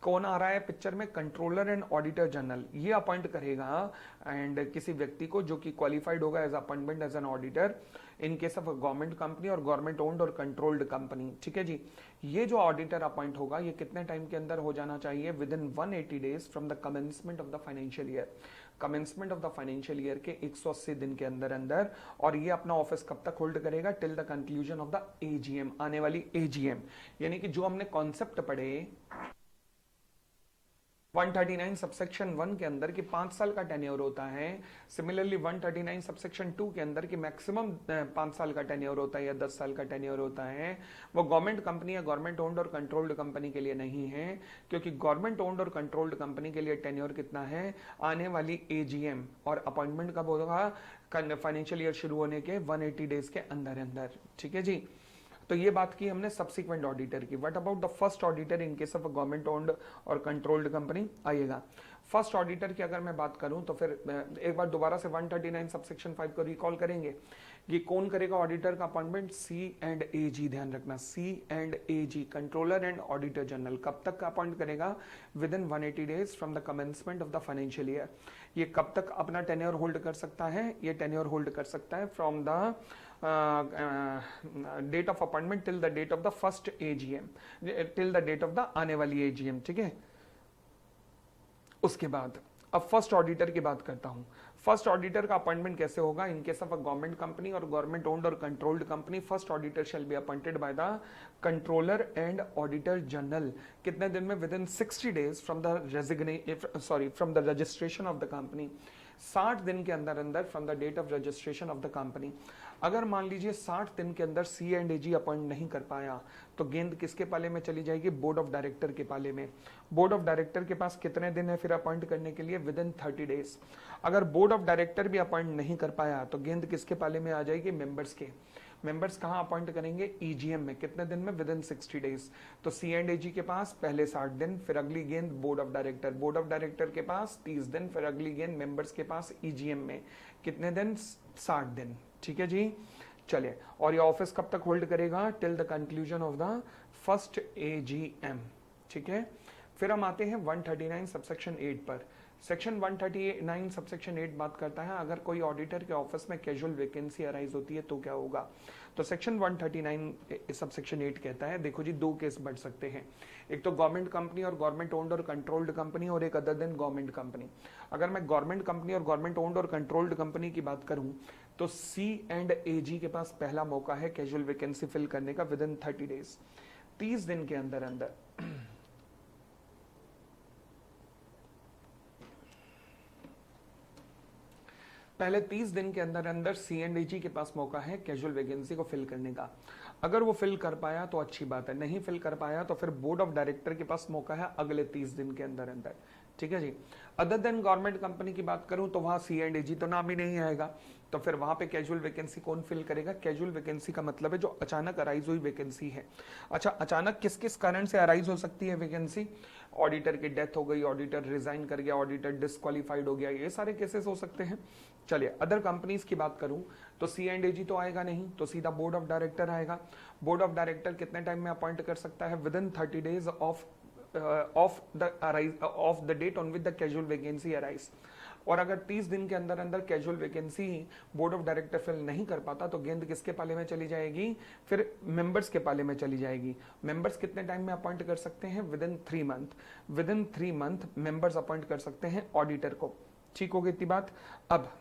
कौन आ रहा है पिक्चर में, कंट्रोलर एंड ऑडिटर जनरल, ये अपॉइंट करेगा एंड किसी व्यक्ति को जो कि क्वालिफाइड होगा as appointment as an auditor in case of a government company और गवर्नमेंट ओन्ड और कंट्रोल्ड कंपनी। ठीक है जी, ये जो ऑडिटर अपॉइंट होगा ये कितने टाइम के अंदर हो जाना चाहिए, with in 180 days from the commencement of the financial year. Commencement of the financial year के 180 दिन के अंदर अंदर, और ये अपना ऑफिस कब तक होल्ड करेगा, till the conclusion of the AGM, आने वाली एजीएम। यानी कि जो हमने कॉन्सेप्ट पढ़े 139 सबसेक्शन 1 के अंदर कि 5 साल का टेन्योर होता है। सिमिलरली 139 सबसेक्शन 2 के अंदर कि मैक्सिमम 5 साल का टेन्योर होता है या 10 साल का टेन्योर होता है। वो गवर्नमेंट कंपनी या गवर्नमेंट ओन्ड और कंट्रोल्ड कंपनी के लिए नहीं है, क्योंकि गवर्नमेंट ओन्ड और कंट्रोल्ड कंपनी के लिए टेन्योर कितना है, आने वाली एजीएम और अपॉइंटमेंट कब होगा, फाइनेंशियल ईयर शुरू होने के 180 डेज के अंदर अंदर। ठीक है जी। तो ये बात की हमने सब्सिक्वेंट ऑडिटर की। What about the first auditor in case of a government owned और कंट्रोल्ड कंपनी? आइएगा, फर्स्ट ऑडिटर की अगर मैं बात करूं तो फिर एक बार दोबारा से 139 सबसेक्शन 5 को रिकॉल करेंगे कि कौन करेगा ऑडिटर का appointment? C and A G, ध्यान रखना, C and A G, controller and auditor general. कब तक का अपॉइंट करेगा? Within 180 days from the commencement of the financial year. ये कब तक अपना टेन्योर होल्ड कर सकता है? ये टेन्योर होल्ड कर सकता है from the date of appointment till the date of the first AGM, till the date of the आने वाली एजीएम। ठीक है। उसके बाद अब फर्स्ट ऑडिटर की बात करता हूं। फर्स्ट ऑडिटर का अपॉइंटमेंट कैसे होगा? In case of a government company और गवर्नमेंट ओन्ड और controlled company, first auditor shall be appointed by the controller and auditor general. कितने दिन में? Within 60 days from the registration of the company. 60 दिन के अंदर अंदर from the date of registration of the company. अगर मान लीजिए 60 दिन के अंदर सी एंड ए जी अपॉइंट नहीं कर पाया तो गेंद किसके पाले में चली जाएगी? बोर्ड ऑफ डायरेक्टर के पाले में। बोर्ड ऑफ डायरेक्टर के पास कितने दिन है फिर अपॉइंट करने के लिए? With in 30 days. अगर बोर्ड ऑफ डायरेक्टर भी अपॉइंट नहीं कर पाया तो गेंद किसके पाले में आ जाएगी? मेंबर्स के। मेंबर्स कहां अपॉइंट करेंगे? ईजीएम में। कितने दिन में? Within 60 days. तो सी एंड ए जी के पास पहले 60 दिन, फिर अगली गेंद board of director. Board of director के पास 30 दिन, फिर अगली गेंद मेंबर्स के पास ईजीएम में। कितने दिन? 60 दिन। ठीक है जी। चलिए, और ये ऑफिस कब तक होल्ड करेगा? Till the conclusion of the first AGM. ठीक है। फिर हम आते हैं 139 सबसेक्शन 8 पर। सेक्शन 139 सबसेक्शन 8 बात करता है अगर कोई ऑडिटर के ऑफिस में कैजुअल वैकेंसी अराइज होती है तो क्या होगा। तो सेक्शन 139 सबसेक्शन 8 कहता है, देखो जी, दो केस बढ़ सकते हैं। एक तो गवर्नमेंट कंपनी और गवर्नमेंट ओन्ड और कंट्रोल्ड कंपनी, और एक अदर देन गवर्नमेंट कंपनी। अगर मैं गवर्नमेंट कंपनी और गवर्नमेंट ओन्ड और कंट्रोल्ड कंपनी की बात करूं तो सी एंड ए जी के पास पहला मौका है कैजुअल वैकेंसी फिल करने का विद इन 30 डेज, 30 दिन के अंदर अंदर। पहले 30 दिन के अंदर अंदर सी एंड ए जी के पास मौका है कैजुअल वैकेंसी को फिल करने का। अगर वो फिल कर पाया तो अच्छी बात है, नहीं फिल कर पाया तो फिर बोर्ड ऑफ डायरेक्टर के पास मौका है अगले 30 दिन के अंदर अंदर। ठीक है जी। अदर देन गवर्नमेंट कंपनी की बात करूं तो वहां सी एंड ए जी तो नाम ही नहीं आएगा, तो फिर वहां पे कैजुअल वैकेंसी कौन फिल करेगा? कैजुअल वैकेंसी का मतलब है जो अचानक अराइज हुई वैकेंसी है। अच्छा, अचानक किस किस कारण से अराइज हो सकती है वैकेंसी? ऑडिटर की डेथ हो गई, ऑडिटर रिजाइन कर गया, ऑडिटर डिस्क्वालीफाइड हो गया, ये सारे केसेस हो सकते हैं। चलिए, अदर कंपनीज की बात करूं तो सी एंड ए जी तो आएगा नहीं, तो सीधा बोर्ड ऑफ डायरेक्टर आएगा। बोर्ड ऑफ डायरेक्टर कितने टाइम में अपॉइंट कर सकता है? Within 30 days of the date on with the casual vacancy arise. और अगर 30 दिन के अंदर अंदर casual vacancy board of director fill नहीं कर पाता तो गेंद किसके पाले में चली जाएगी? फिर मेंबर्स के पाले में चली जाएगी। मेंबर्स कितने टाइम में अपॉइंट कर सकते हैं? Within 3 month. Within 3 month members appoint कर सकते हैं ऑडिटर को। ठीक हो गई इतनी बात। अब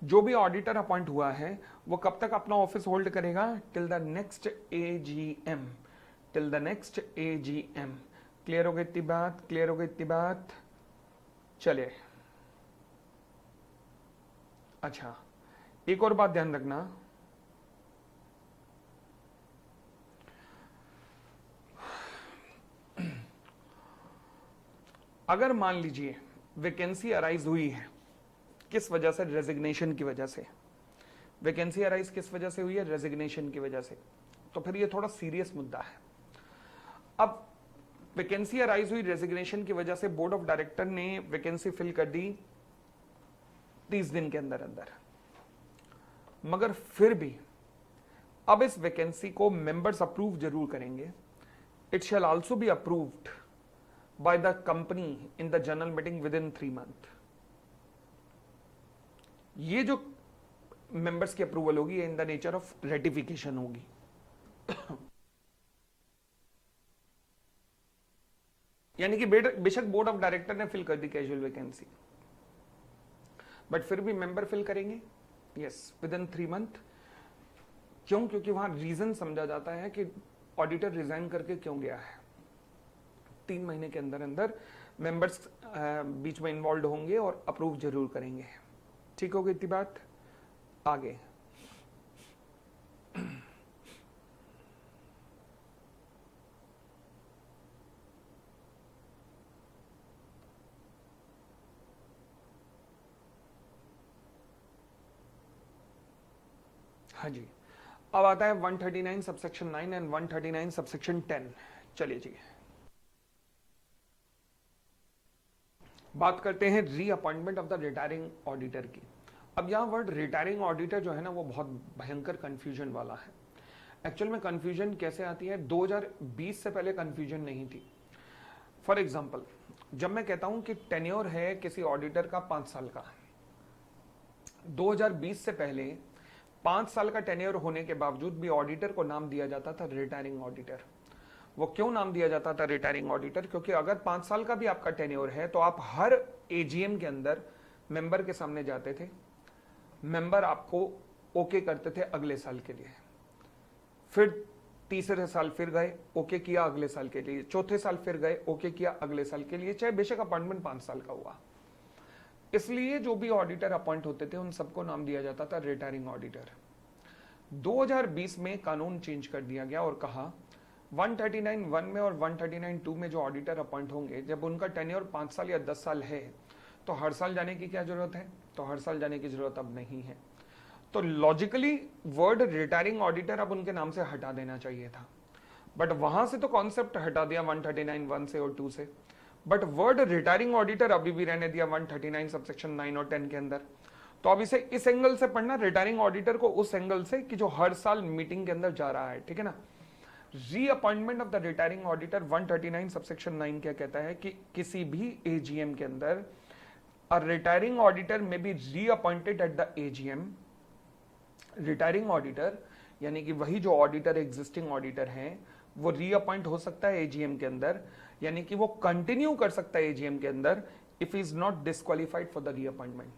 जो भी ऑडिटर अपॉइंट हुआ है वो कब तक अपना ऑफिस होल्ड करेगा? Till the next AGM. Till the next AGM. Clear हो गई इतनी बात? क्लियर हो गई इतनी बात? चलिए, अच्छा, एक और बात ध्यान रखना, अगर मान लीजिए वैकेंसी अराइज हुई है, किस वजह से? रेजिग्नेशन की वजह से। वैकेंसी अराइज किस वजह से हुई है? रेजिग्नेशन की वजह से। तो फिर ये थोड़ा सीरियस मुद्दा है। अब वैकेंसी अराइज हुई रेजिग्नेशन की वजह से, बोर्ड ऑफ डायरेक्टर ने वैकेंसी फिल कर दी 30 दिन के अंदर अंदर, मगर फिर भी अब इस वैकेंसी को मेंबर्स अप्रूव जरूर करेंगे। It shall also be approved by the company in the general meeting with in 3 month. ये जो मेंबर्स की अप्रूवल होगी in the nature of ratification होगी। यानी कि बेशक बोर्ड ऑफ डायरेक्टर ने फिल कर दी कैजुअल वैकेंसी, बट फिर भी मेंबर फिल करेंगे, यस, विद इन 3 मंथ। क्यों? क्योंकि वहां रीजन समझा जाता है कि ऑडिटर रिजाइन करके क्यों गया है। 3 महीने के अंदर अंदर मेंबर्स बीच में इन्वॉल्व होंगे और अप्रूव जरूर करेंगे। ठीक हो गई इतनी बात। आगे हाँ जी, अब आता है 139 सबसेक्शन 9 एंड 139 सबसेक्शन 10। चलिए जी, बात करते हैं reappointment of the retiring auditor की। अब यहां वर्ड रिटायरिंग ऑडिटर जो है ना वो बहुत भयंकर कंफ्यूजन वाला है। एक्चुअल में कंफ्यूजन कैसे आती है, 2020 से पहले कंफ्यूजन नहीं थी। फॉर एग्जाम्पल, जब मैं कहता हूं कि टेन्योर है किसी ऑडिटर का 5 साल का, 2020 से पहले 5 साल का टेन्योर होने के बावजूद भी ऑडिटर को नाम दिया जाता था रिटायरिंग ऑडिटर। वो क्यों नाम दिया जाता था रिटायरिंग ऑडिटर, क्योंकि अगर 5 साल का भी आपका टेन्योर है तो आप हर एजीएम के अंदर मेंबर के सामने जाते थे, मेंबर आपको ओके करते थे अगले साल के लिए, फिर तीसरे साल फिर गए ओके किया अगले साल के लिए, चौथे साल फिर गए ओके किया अगले साल के लिए, चाहे बेशक अपॉइंटमेंट 5 साल का हुआ। इसलिए जो भी ऑडिटर अपॉइंट होते थे उन सबको नाम दिया जाता था रिटायरिंग ऑडिटर। 2020 में कानून चेंज कर दिया गया और कहा 139(1) में और 139(2) में जो ऑडिटर अपॉइंट होंगे, जब उनका टेन्योर 5 साल या 10 साल है तो हर साल जाने की क्या जरूरत है, तो हर साल जाने की जरूरत अब नहीं है। तो लॉजिकली वर्ड रिटायरिंग ऑडिटर अब उनके नाम से हटा देना चाहिए था, बट वहां से तो कॉन्सेप्ट हटा दिया 139(1) से और 2 से, बट वर्ड रिटायरिंग ऑडिटर अभी भी रहने दिया 139 सबसेक्शन 9 और 10 के अंदर। तो अब इसे इस एंगल से पढ़ना, रिटायरिंग ऑडिटर को उस एंगल से कि जो हर साल मीटिंग के अंदर जा रहा है, ठीक है ना। Reappointment of the retiring auditor 139 subsection 9 क्या कहता है कि किसी भी एजीएम के अंदर अ रिटायरिंग ऑडिटर में B reappointed at the AGM. Retiring auditor यानी कि वही जो ऑडिटर एग्जिस्टिंग ऑडिटर है वो रीअपॉइंट हो सकता है एजीएम के अंदर, यानी कि वो कंटिन्यू कर सकता है एजीएम के अंदर if is not disqualified for the reappointment.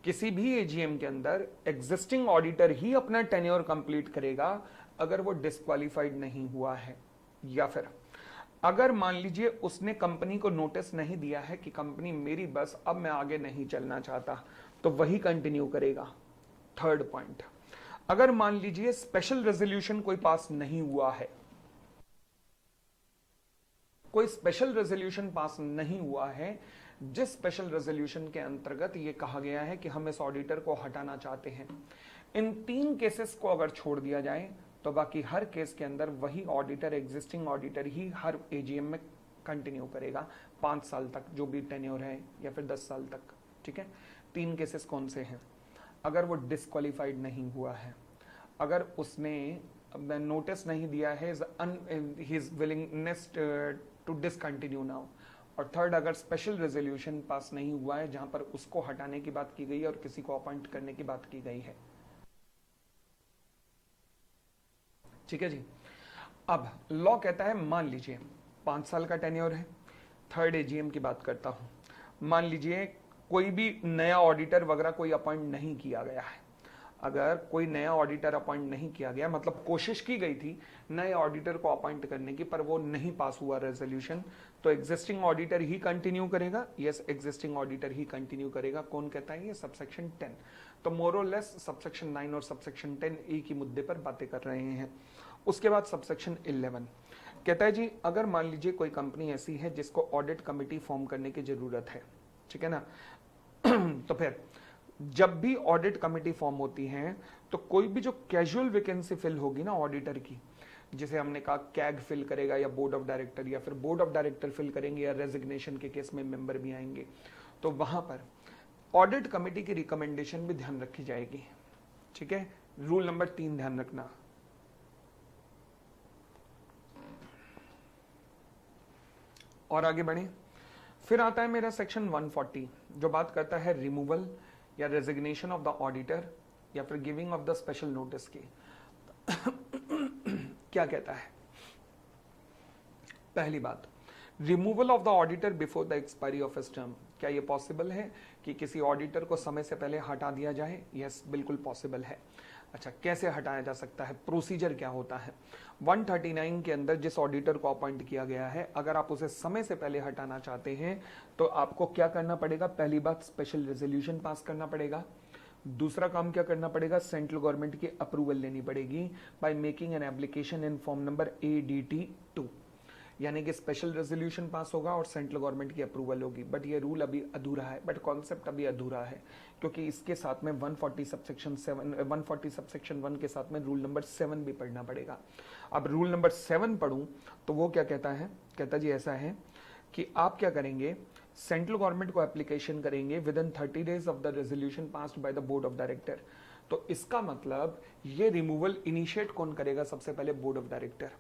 किसी भी एजीएम के अंदर एग्जिस्टिंग ऑडिटर ही अपना टेन्योर कंप्लीट करेगा अगर वो डिस्क्वालिफाइड नहीं हुआ है, या फिर अगर मान लीजिए उसने कंपनी को नोटिस नहीं दिया है कि कंपनी मेरी बस अब मैं आगे नहीं चलना चाहता, तो वही कंटिन्यू करेगा। थर्ड पॉइंट, अगर मान लीजिए स्पेशल रेजोल्यूशन कोई पास नहीं हुआ है, कोई स्पेशल रेजोल्यूशन पास नहीं हुआ है जिस स्पेशल रेजोल्यूशन के अंतर्गत ये कहा गया है कि हम इस ऑडिटर को हटाना चाहते हैं, इन 3 केसेस को अगर छोड़ दिया जाए तो बाकी हर केस के अंदर वही ऑडिटर एग्जिस्टिंग ऑडिटर ही हर एजीएम में कंटिन्यू करेगा 5 साल तक, जो भी टेन्योर है, या फिर 10 साल तक। ठीक है, 3 केसेस कौन से हैं, अगर वो डिस्क्वालिफाइड नहीं हुआ है, अगर उसने नोटिस नहीं दिया है his willingness to discontinue now, और थर्ड अगर स्पेशल रेजोल्यूशन पास नहीं हुआ है जहां पर उसको हटाने की बात की गई है और किसी को अपॉइंट करने की बात की गई है। ठीक है जी। अब लॉ कहता है मान लीजिए 5 साल का टेन्योर है, थर्ड एजीएम की बात करता हूं, मान लीजिए कोई भी नया ऑडिटर वगैरह कोई अपॉइंट नहीं किया गया है। अगर कोई नया ऑडिटर अपॉइंट नहीं किया गया, मतलब कोशिश की गई थी नए ऑडिटर को अपॉइंट करने की पर वो नहीं पास हुआ रेजोल्यूशन, तो एग्जिस्टिंग ऑडिटर ही कंटिन्यू करेगा। यस, एग्जिस्टिंग ऑडिटर ही कंटिन्यू करेगा। कौन कहता है ये, सबसेक्शन 10। तो मोर और लेस सबसेक्शन 9 और सबसेक्शन 10 एक ही मुद्दे पर बातें कर रहे हैं। उसके बाद सबसेक्शन 11 कहता है जी अगर मान लीजिए कोई कंपनी ऐसी है जिसको ऑडिट कमेटी फॉर्म करने की जरूरत है, ठीक है ना, तो फिर जब भी ऑडिट कमेटी फॉर्म होती है तो कोई भी जो कैजुअल वैकेंसी फिल होगी ना ऑडिटर की, जिसे हमने कहा कैग फिल करेगा या बोर्ड ऑफ डायरेक्टर, या फिर बोर्ड ऑफ डायरेक्टर फिल करेंगे, या रेजिग्नेशन के केस में मेंबर भी आएंगे, तो वहां पर ऑडिट कमेटी की रिकमेंडेशन भी ध्यान रखी जाएगी। ठीक है, रूल नंबर 3 ध्यान रखना। और आगे बढ़े, फिर आता है मेरा सेक्शन 140 जो बात करता है रिमूवल या रेजिग्नेशन ऑफ द ऑडिटर या फिर giving of the special notice की। क्या कहता है, पहली बात, removal of the auditor before the expiry of his term. क्या ये पॉसिबल है कि किसी ऑडिटर को समय से पहले हटा दिया जाए? यस, बिल्कुल पॉसिबल है। अच्छा, कैसे हटाया जा सकता है, प्रोसीजर क्या होता है। 139 के अंदर जिस ऑडिटर को अपॉइंट किया गया है, अगर आप उसे समय से पहले हटाना चाहते हैं तो आपको क्या करना पड़ेगा, पहली बात स्पेशल रेजोल्यूशन पास करना पड़ेगा। दूसरा काम क्या करना पड़ेगा, सेंट्रल गवर्नमेंट की अप्रूवल लेनी पड़ेगी by making an application in form number ADT2, यानी कि स्पेशल रेजोल्यूशन पास होगा और सेंट्रल गवर्नमेंट की अप्रूवल होगी। बट ये रूल अभी अधूरा है, बट कॉन्सेप्ट अभी अधूरा है, क्योंकि इसके साथ में 140 सबसेक्शन 1 के साथ में रूल नंबर 7 भी पढ़ना पड़ेगा। अब रूल नंबर 7 पढ़ूं तो वो क्या कहता है, कहता जी ऐसा है कि आप क्या करेंगे, सेंट्रल गवर्नमेंट को एप्लीकेशन करेंगे with in 30 days of the resolution passed by the board of director. तो इसका मतलब ये रिमूवल इनिशिएट कौन करेगा, सबसे पहले बोर्ड ऑफ डायरेक्टर।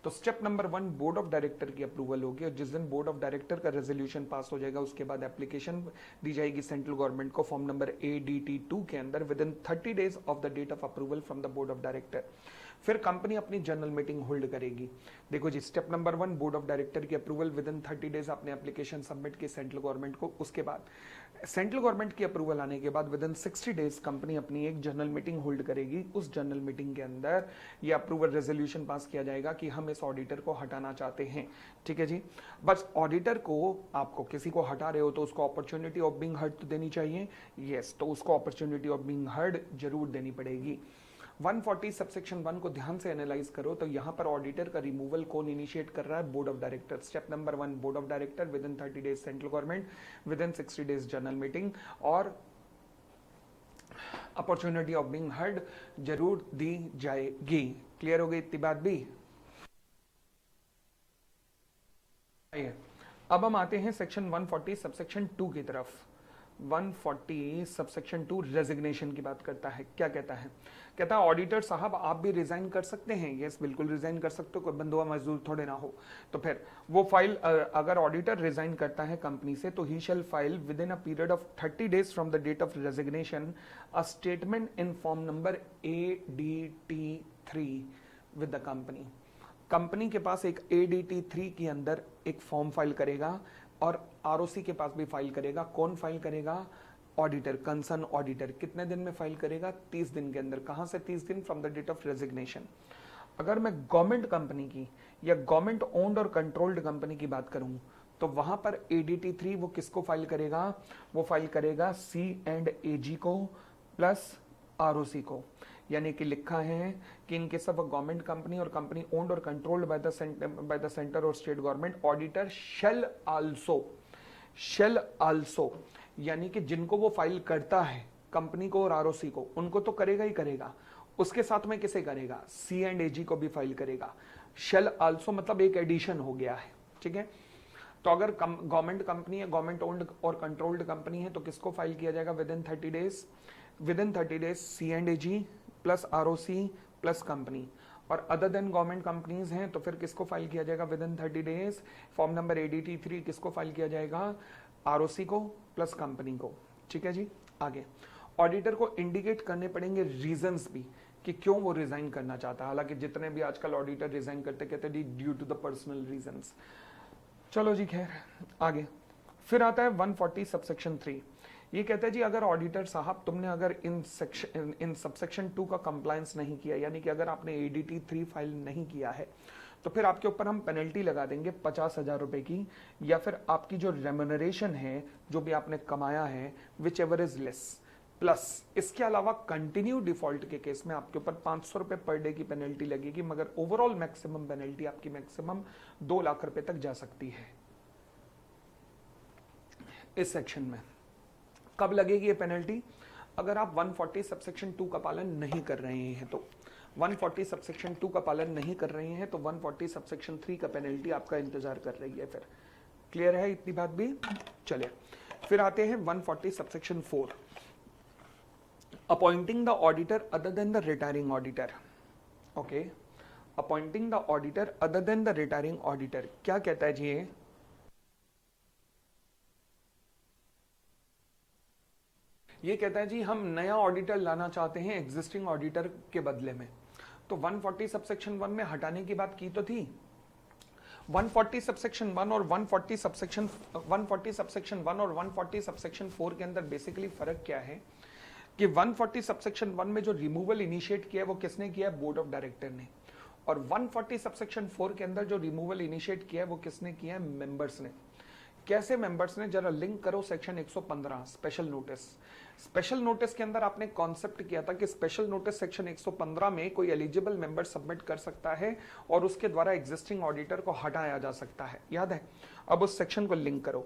तो step number 1 board of director की अप्रूवल होगी, और जिस दिन बोर्ड ऑफ डायरेक्टर का रेजोल्यूशन पास हो जाएगा उसके बाद एप्लीकेशन दी जाएगी सेंट्रल गवर्नमेंट को फॉर्म नंबर ADT2 के अंदर within 30 days of the date of approval from the board of director. फिर कंपनी अपनी जनरल मीटिंग होल्ड करेगी। देखो जी, step number 1 board of director की अप्रूवल विद इन 30 डेज आपने एप्लीकेशन सबमिट की सेंट्रल गवर्नमेंट को, उसके बाद सेंट्रल गवर्नमेंट की अप्रूवल आने के बाद विद इन 60 डेज कंपनी अपनी एक जनरल मीटिंग होल्ड करेगी। उस जनरल मीटिंग के अंदर ये अप्रूवल रेजोल्यूशन पास किया जाएगा कि हम इस ऑडिटर को हटाना चाहते हैं। ठीक है जी, बस ऑडिटर को, आपको किसी को हटा रहे हो तो उसको अपॉर्चुनिटी ऑफ बीइंग हर्ड तो देनी चाहिए, यस, तो उसको अपॉर्चुनिटी ऑफ बीइंग हर्ड जरूर देनी पड़ेगी। 140 सबसेक्शन 1 को ध्यान से एनालाइज करो तो यहां पर ऑडिटर का रिमूवल कौन इनिशिएट कर रहा है, board of director. Step number 1 board of director with in 30 days central government, with in 60 days general meeting, और अपॉर्चुनिटी ऑफ बीइंग हर्ड जरूर दी जाएगी। क्लियर हो गई इतनी बात भी। अब हम आते हैं सेक्शन 140 सबसेक्शन 2 की तरफ। 140 सबसेक्शन 2 रेजिग्नेशन की बात करता है। क्या कहता है, कहता है ऑडिटर साहब आप भी रिजाइन कर सकते हैं। यस, बिल्कुल रिजाइन कर सकते हो, कोई बंधुआ मजदूर थोड़े ना हो। तो फिर वो फाइल, अगर ऑडिटर रिजाइन करता है कंपनी से तो he shall file within a period of 30 days from the date of resignation a statement in form number ADT3 with the company. Company के पास एक ADT3 के अंदर एक फॉर्म फाइल करेगा और ROC के पास भी फाइल करेगा। कौन फाइल करेगा, ऑडिटर, कंसर्न ऑडिटर। कितने दिन में फाइल करेगा, 30 दिन के अंदर। कहां से 30 दिन, from the date of resignation. अगर मैं गवर्नमेंट कंपनी की या गवर्नमेंट ओन्ड और कंट्रोल्ड कंपनी की बात करूं तो वहां पर ADT3 वो किसको फाइल करेगा, वो फाइल करेगा C&AG को प्लस ROC को। यानी कि लिखा है कि इन case of a government company और कंपनी ओन्ड और कंट्रोल्ड बाय द सेंटर और state government, auditor shall also, यानी कि जिनको वो फाइल करता है कंपनी को और ROC को, उनको तो करेगा ही करेगा, उसके साथ में किसे करेगा, C&AG को भी फाइल करेगा। शेल आल्सो मतलब एक एडिशन हो गया है। ठीक है, तो अगर गवर्नमेंट कंपनी है, गवर्नमेंट ओन्ड और कंट्रोल्ड कंपनी है तो किसको फाइल किया जाएगा with in 30 days, with in 30 days C&AG plus ROC plus company. और अदर देन गवर्नमेंट कंपनीज हैं तो फिर किसको फाइल किया जाएगा with in 30 days, form number ADT3 किसको फाइल किया जाएगा, ROC को प्लस कंपनी को। ठीक है जी, आगे ऑडिटर को इंडिकेट करने पड़ेंगे रीजंस भी कि क्यों वो रिजाइन करना चाहता है। हालांकि जितने भी आजकल ऑडिटर रिजाइन करते कहते हैं due to the personal reasons. चलो जी, खैर आगे फिर आता है 140 सबसेक्शन 3। ये कहता है जी अगर ऑडिटर साहब तुमने अगर इन सबसेक्शन 2 का कंप्लायंस नहीं किया, यानी कि अगर आपने ADT3 फाइल नहीं किया है तो फिर आपके ऊपर हम पेनल्टी लगा देंगे 50,000 रुपए की, या फिर आपकी जो रेम्यूनरेशन है, जो भी आपने कमाया है, which ever is less, plus इसके अलावा कंटिन्यू डिफॉल्ट के केस में आपके ऊपर 500 रुपए पर डे की पेनल्टी लगेगी, मगर ओवरऑल मैक्सिमम पेनल्टी आपकी मैक्सिमम 2 लाख रुपए तक जा सकती है इस सेक्शन में। कब लगेगी ये पेनल्टी, अगर आप 140 सबसेक्शन 2 का पालन नहीं कर रहे हैं तो। 140 सबसेक्शन 2 का पालन नहीं कर रहे हैं तो 140 सबसेक्शन 3 का पेनल्टी आपका इंतजार कर रही है। फिर क्लियर है इतनी बात भी। चलिए फिर आते हैं 140 subsection 4, appointing the auditor other than the retiring auditor. Okay, appointing the auditor other than the retiring auditor क्या कहता है जी, ये कहता है जी हम नया ऑडिटर लाना चाहते हैं एग्जिस्टिंग ऑडिटर के बदले में। तो 140 सबसेक्शन 1 में हटाने की बात की तो थी। 140 सबसेक्शन 1 और 140 सबसेक्शन 1 और 140 सबसेक्शन 4 के अंदर बेसिकली फर्क क्या है, कि 140 सबसेक्शन 1 में जो रिमूवल इनिशिएट किया है वो किसने किया है? बोर्ड ऑफ डायरेक्टर ने। और 140 सबसेक्शन 4 के अंदर जो रिमूवल इनिशिएट किया है वो किसने किया है? मेंबर्स ने। कैसे मेंबर्स ने? जरा लिंक करो section 115 special notice. Special notice के अंदर आपने कॉन्सेप्ट किया था कि स्पेशल नोटिस सेक्शन 115 में कोई एलिजिबल मेंबर सबमिट कर सकता है और उसके द्वारा एग्जिस्टिंग ऑडिटर को हटाया जा सकता है, याद है? अब उस सेक्शन को लिंक करो।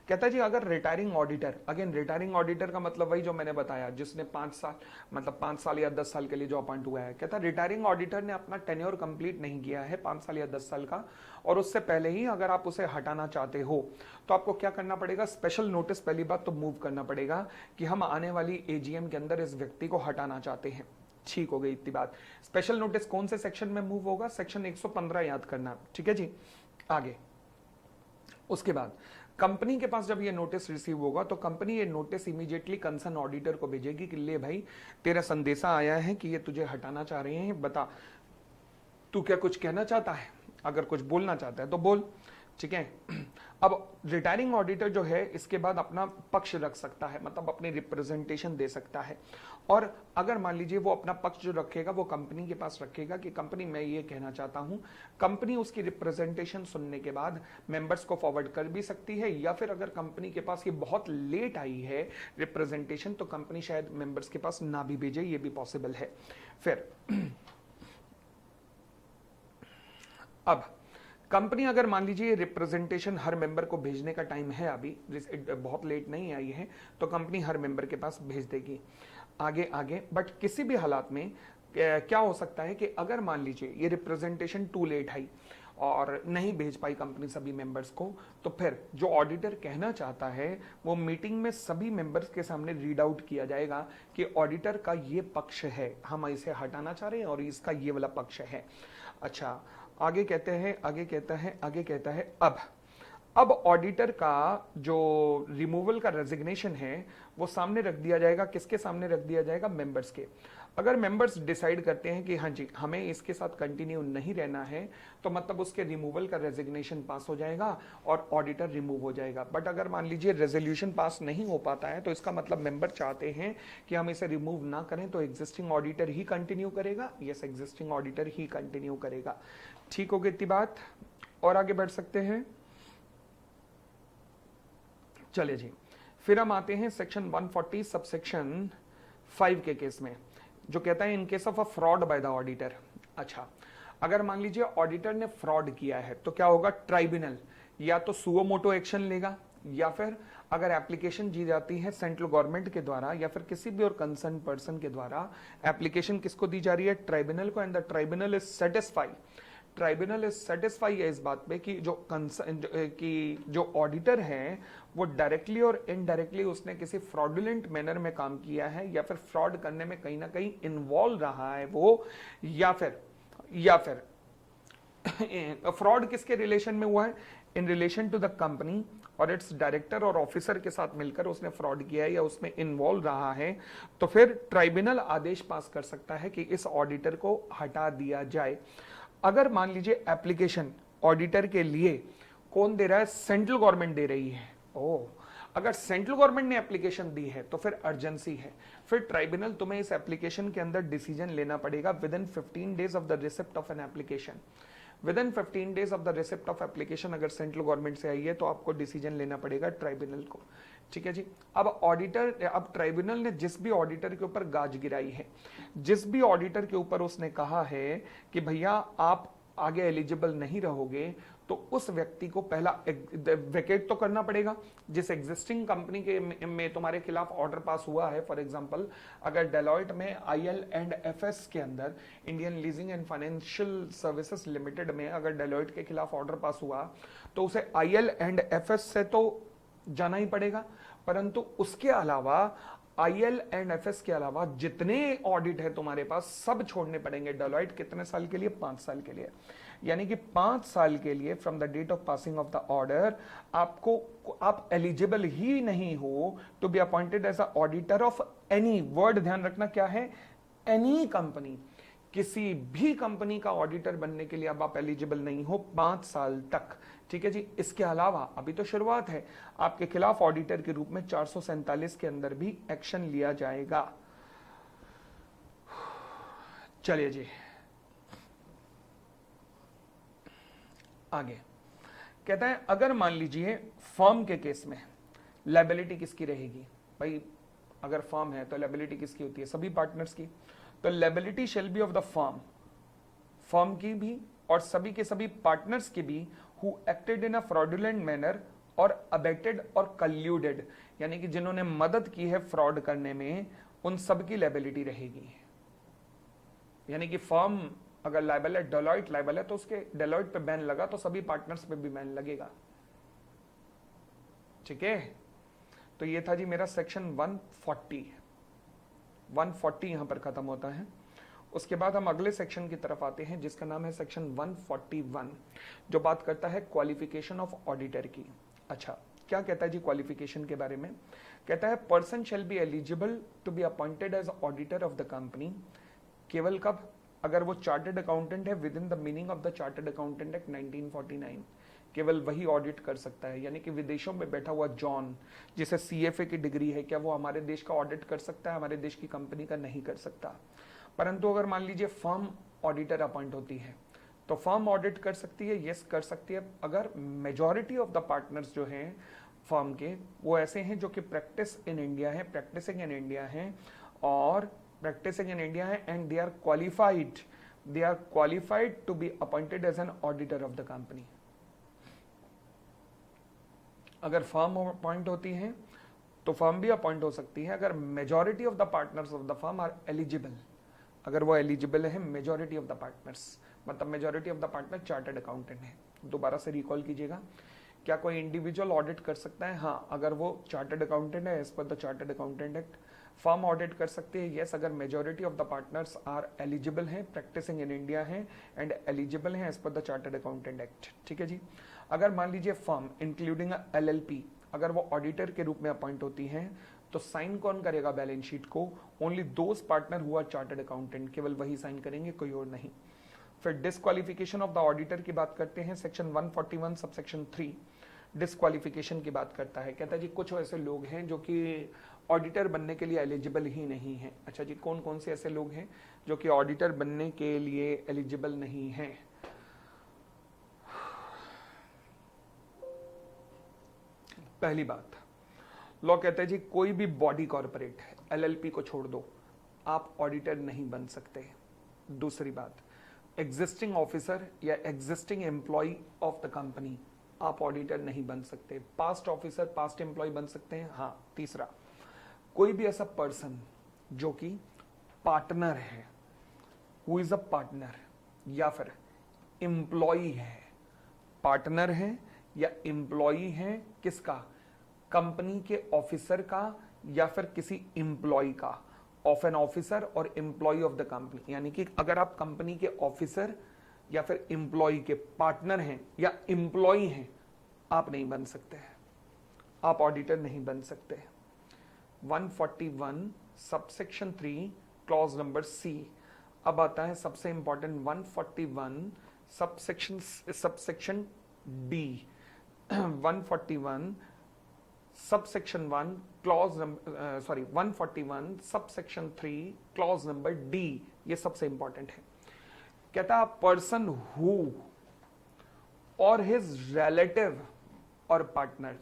कहता है जी अगर retiring auditor, again retiring auditor का मतलब वही जो मैंने बताया, जिसने 5 साल मतलब 5 साल या 10 साल के लिए जो अपॉइंट हुआ है। कहता है रिटायरिंग ऑडिटर ने अपना टेन्योर कंप्लीट नहीं किया है 5 साल या 10 साल का, और उससे पहले ही अगर आप उसे हटाना चाहते हो तो आपको क्या करना पड़ेगा? स्पेशल नोटिस पहली बात तो मूव करना पड़ेगा कि हम आने वाली एजीएम के अंदर इस व्यक्ति को हटाना चाहते हैं। ठीक हो गई इतनी बात। स्पेशल नोटिस कौन से सेक्शन में मूव होगा? सेक्शन 115 याद करना, ठीक है जी। आगे उसके बाद कंपनी के पास जब ये नोटिस रिसीव होगा तो कंपनी ये नोटिस इमीडिएटली कंसर्न ऑडिटर को भेजेगी कि ले भाई तेरा संदेशा आया है कि ये तुझे हटाना चाह रहे हैं, बता तू क्या कुछ कहना चाहता है? अगर कुछ बोलना चाहता है तो बोल, ठीक है। अब रिटायरिंग ऑडिटर जो है इसके बाद अपना पक्ष रख सकता है, मतलब अपनी रिप्रेजेंटेशन दे सकता है। और अगर मान लीजिए वो अपना पक्ष जो रखेगा वो कंपनी के पास रखेगा कि कंपनी मैं ये कहना चाहता हूं, कंपनी उसकी रिप्रेजेंटेशन सुनने के बाद मेंबर्स को फॉरवर्ड कर भी सकती है, या फिर अगर कंपनी के पास ये बहुत लेट आई है रिप्रेजेंटेशन तो कंपनी शायद मेंबर्स के पास ना भी भेजे, ये भी पॉसिबल है। फिर अब कंपनी अगर मान लीजिए रिप्रेजेंटेशन हर मेंबर को भेजने का टाइम है, अभी बहुत लेट नहीं आई है, तो कंपनी हर मेंबर के पास भेज देगी। आगे बट किसी भी हालात में क्या हो सकता है कि अगर मान लीजिए ये रिप्रेजेंटेशन टू लेट आई और नहीं भेज पाई कंपनी सभी मेंबर्स को, तो फिर जो ऑडिटर कहना चाहता है वो मीटिंग में सभी मेंबर्स के सामने रीड आउट किया जाएगा कि ऑडिटर का ये पक्ष है, हम इसे हटाना चाह रहे हैं और इसका ये वाला पक्ष है। अच्छा आगे कहता है अब ऑडिटर का जो रिमूवल का रेजिग्नेशन है वो सामने रख दिया जाएगा। किसके सामने रख दिया जाएगा? मेंबर्स के। अगर मेंबर्स डिसाइड करते हैं कि हाँ जी हमें इसके साथ कंटिन्यू नहीं रहना है, तो मतलब उसके रिमूवल का रेजिग्नेशन पास हो जाएगा और ऑडिटर रिमूव हो जाएगा। बट अगर मान लीजिए रेजोल्यूशन पास नहीं हो पाता है तो इसका मतलब मेंबर चाहते हैं कि हम इसे रिमूव ना करें, तो एग्जिस्टिंग ऑडिटर ही कंटिन्यू करेगा। यस, एग्जिस्टिंग ऑडिटर ही कंटिन्यू करेगा। ठीक हो गई इतनी बात, और आगे बढ़ सकते हैं। चलिए जी, फिर हम आते हैं सेक्शन 140 सबसेक्शन 5 के केस में, जो कहता है इन case of a fraud by the auditor. अच्छा, अगर मान लीजिए ऑडिटर ने फ्रॉड किया है तो क्या होगा? ट्राइब्यूनल या तो सुओ मोटो एक्शन लेगा, या फिर अगर एप्लीकेशन दी जाती है सेंट्रल गवर्नमेंट के द्वारा या फिर किसी भी और कंसर्न पर्सन के द्वारा, एप्लीकेशन किसको दी जा रही है? ट्राइब्यूनल को। And the tribunal is satisfy, tribunal is satisfy है इस बात पे कि जो ऑडिटर है वो डायरेक्टली और इनडायरेक्टली उसने किसी फ्रॉडुलेंट मैनर में काम किया है, या फिर फ्रॉड करने में कहीं ना कहीं इन्वॉल्व रहा है वो, या फिर फ्रॉड किसके रिलेशन में हुआ है? In relation to the company और इट्स डायरेक्टर और ऑफिसर के साथ मिलकर उसने फ्रॉड किया है या उसमें इन्वॉल्व रहा है, तो फिर ट्राइब्यूनल आदेश पास कर सकता है कि इस ऑडिटर को हटा दिया जाए। अगर मान लीजिए एप्लीकेशन ऑडिटर के लिए कौन दे रहा है? सेंट्रल गवर्नमेंट दे रही है। अगर सेंट्रल गवर्नमेंट ने एप्लीकेशन दी है तो फिर अर्जेंसी है, फिर ट्राइब्यूनल तुम्हें इस एप्लीकेशन के अंदर डिसीजन लेना पड़ेगा with in 15 days of the receipt of an application. With in 15 days of the receipt of application अगर सेंट्रल गवर्नमेंट से आई है तो आपको डिसीजन लेना पड़ेगा ट्राइब्यूनल को। ठीक है जी। अब ट्राइब्यूनल ने जिस भी ऑडिटर के ऊपर गाज गिराई है, जिस भी ऑडिटर के ऊपर उसने कहा है कि भैया आप आगे एलिजिबल नहीं रहोगे, तो उस व्यक्ति को पहला वेकेट तो करना पड़ेगा। जिस एग्जिस्टिंग कंपनी के में तुम्हारे खिलाफ ऑर्डर पास हुआ है, फॉर एग्जांपल अगर डेलॉयट में IL&FS के अंदर, Indian leasing and financial services limited में अगर डेलॉयट के खिलाफ ऑर्डर पास हुआ तो उसे IL&FS से तो जाना ही पड़ेगा, परंतु उसके अलावा IL&FS के अलावा जितने ऑडिट है तुम्हारे पास सब छोड़ने पड़ेंगे। डेलॉयट कितने साल के लिए? 5 साल के लिए। यानी कि 5 साल के लिए from the date of passing of the order आप एलिजिबल ही नहीं हो to be appointed as a auditor of any, word ध्यान रखना क्या है? Any company. किसी भी कंपनी का ऑडिटर बनने के लिए अब आप एलिजिबल नहीं हो 5 साल तक। ठीक है जी। इसके अलावा अभी तो शुरुआत है, आपके खिलाफ ऑडिटर के रूप में 447 के अंदर भी एक्शन लिया जाएगा। चलिए जी आगे कहता है अगर मान लीजिए फर्म के केस में लायबिलिटी किसकी रहेगी भाई, अगर फर्म है तो लायबिलिटी किसकी होती है, सभी पार्टनर्स की। तो liability shall be of the firm, firm की भी और सभी के सभी पार्टनर्स की भी, who acted in a fraudulent manner और अबेटेड और कल्यूडेड, यानी कि जिन्होंने मदद की है फ्रॉड करने में, उन सब की लायबिलिटी रहेगी। यानी कि फर्म अगर लायबल है, डेलॉइट लायबल है, तो उसके डेलॉइट पे बैन लगा तो सभी पार्टनर्स पे भी बैन लगेगा। ठीक है, तो ये था जी मेरा सेक्शन 140 यहां पर खत्म होता है। उसके बाद हम अगले सेक्शन की तरफ आते हैं जिसका नाम है सेक्शन 141, जो बात करता है क्वालिफिकेशन ऑफ ऑडिटर की। अच्छा, क्या कहता है जी क्वालिफिकेशन के बारे में? कहता है person shall be eligible to be appointed as auditor of the company, केवल कब? अगर वो चार्टर्ड अकाउंटेंट है within the meaning of the chartered accountant act 1949, केवल वही ऑडिट कर सकता है। यानी कि विदेशों में बैठा हुआ जॉन जिसे सीएफए की डिग्री है, क्या वो हमारे देश का ऑडिट कर सकता है? हमारे देश की कंपनी का नहीं कर सकता। परंतु अगर मान लीजिए फर्म ऑडिटर अपॉइंट होती है तो फर्म ऑडिट कर सकती है, यस कर सकती है, अगर मेजॉरिटी ऑफ द पार्टनर्स जो हैं फर्म के वो ऐसे हैं जो कि प्रैक्टिसिंग इन इंडिया है और practicing in India and they are qualified to be appointed as an auditor of the company। अगर फर्म अपॉइंट होती है तो फर्म भी अपॉइंट हो सकती है अगर majority of the partners of the firm are eligible, अगर वो एलिजिबल है मेजॉरिटी ऑफ द पार्टनर्स, मतलब majority of the partner chartered accountant है। दोबारा से रिकॉल कीजिएगा, क्या कोई इंडिविजुअल ऑडिट कर सकता है? हाँ, अगर वो चार्टर्ड अकाउंटेंट है as per the chartered accountant act. Firm audit कर सकते हैं, यस, अगर majority of the partners are eligible हैं, प्रैक्टिसिंग इन इंडिया हैं एंड एलिजिबल हैं as per the chartered accountant act. ठीक है जी। अगर मान लीजिए फर्म इंक्लूडिंग LLP अगर वो ऑडिटर के रूप में अपॉइंट होती हैं तो साइन कौन करेगा बैलेंस शीट को? ओनली दोज पार्टनर हुआ चार्टर्ड अकाउंटेंट, केवल वही साइन करेंगे, कोई और नहीं। फिर डिस्क्वालिफिकेशन ऑफ द ऑडिटर की बात करते हैं, सेक्शन 141 सबसेक्शन 3 डिस्क्वालिफिकेशन की बात करता है। कहता है जी कुछ ऐसे लोग हैं जो कि ऑडिटर बनने के लिए एलिजिबल ही नहीं है। अच्छा जी, कौन कौन से ऐसे लोग हैं जो कि ऑडिटर बनने के लिए एलिजिबल नहीं हैं? पहली बात, लॉ कहता है जी कोई भी बॉडी कॉर्पोरेट है, LLP को छोड़ दो, आप ऑडिटर नहीं बन सकते। दूसरी बात, एग्जिस्टिंग ऑफिसर या existing employee of the company, आप ऑडिटर नहीं बन सकते। पास्ट ऑफिसर, पास्ट एम्प्लॉय बन सकते हैं, हाँ। तीसरा, कोई भी ऐसा पर्सन जो कि पार्टनर है, हु इज अ पार्टनर या फिर एम्प्लॉय है, पार्टनर है या एम्प्लॉय है किसका? कंपनी के ऑफिसर का या फिर किसी एम्प्लॉय का, ऑफ एन ऑफिसर और एम्प्लॉय ऑफ द कंपनी। यानी कि अगर आप कंपनी के ऑफिसर या फिर एम्प्लॉय के पार्टनर हैं या एम्प्लॉय हैं, आप नहीं बन सकते हैं, आप ऑडिटर नहीं बन सकते। 141 सबसेक्शन 3 क्लॉज नंबर C। अब आता है सबसे important 141 subsection D। 141 subsection 1 clause number 141 subsection 3 clause number D, ये सबसे इंपॉर्टेंट है। कहता पर्सन हु और हिज रिलेटिव और पार्टनर,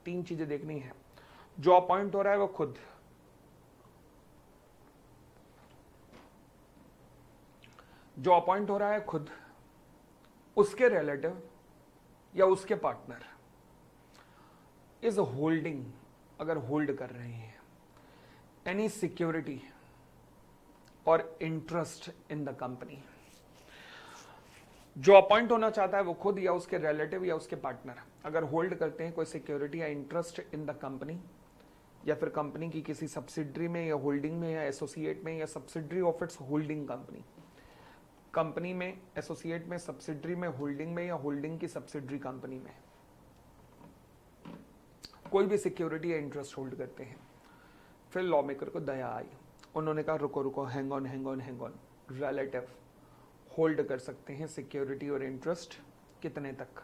तीन चीजें देखनी है। जो अपॉइंट हो रहा है वो खुद, जो अपॉइंट हो रहा है खुद, उसके रिलेटिव या उसके पार्टनर इज होल्डिंग, अगर होल्ड कर रहे हैं एनी सिक्योरिटी और इंटरेस्ट इन द कंपनी। जो अपॉइंट होना चाहता है वो खुद या उसके रिलेटिव या उसके पार्टनर अगर होल्ड करते हैं कोई सिक्योरिटी या इंटरेस्ट इन द कंपनी या फिर कंपनी की किसी सब्सिडरी में या होल्डिंग में या एसोसिएट में या subsidiary of its holding company, company में, एसोसिएट में, सब्सिडरी में, होल्डिंग में या होल्डिंग की सब्सिडरी कंपनी में कोई भी सिक्योरिटी या इंटरेस्ट होल्ड करते हैं। फिर लॉ मेकर को दया आई, उन्होंने कहा रुको रुको, हैंग ऑन, रिलेटिव होल्ड कर सकते हैं सिक्योरिटी और इंटरेस्ट कितने तक?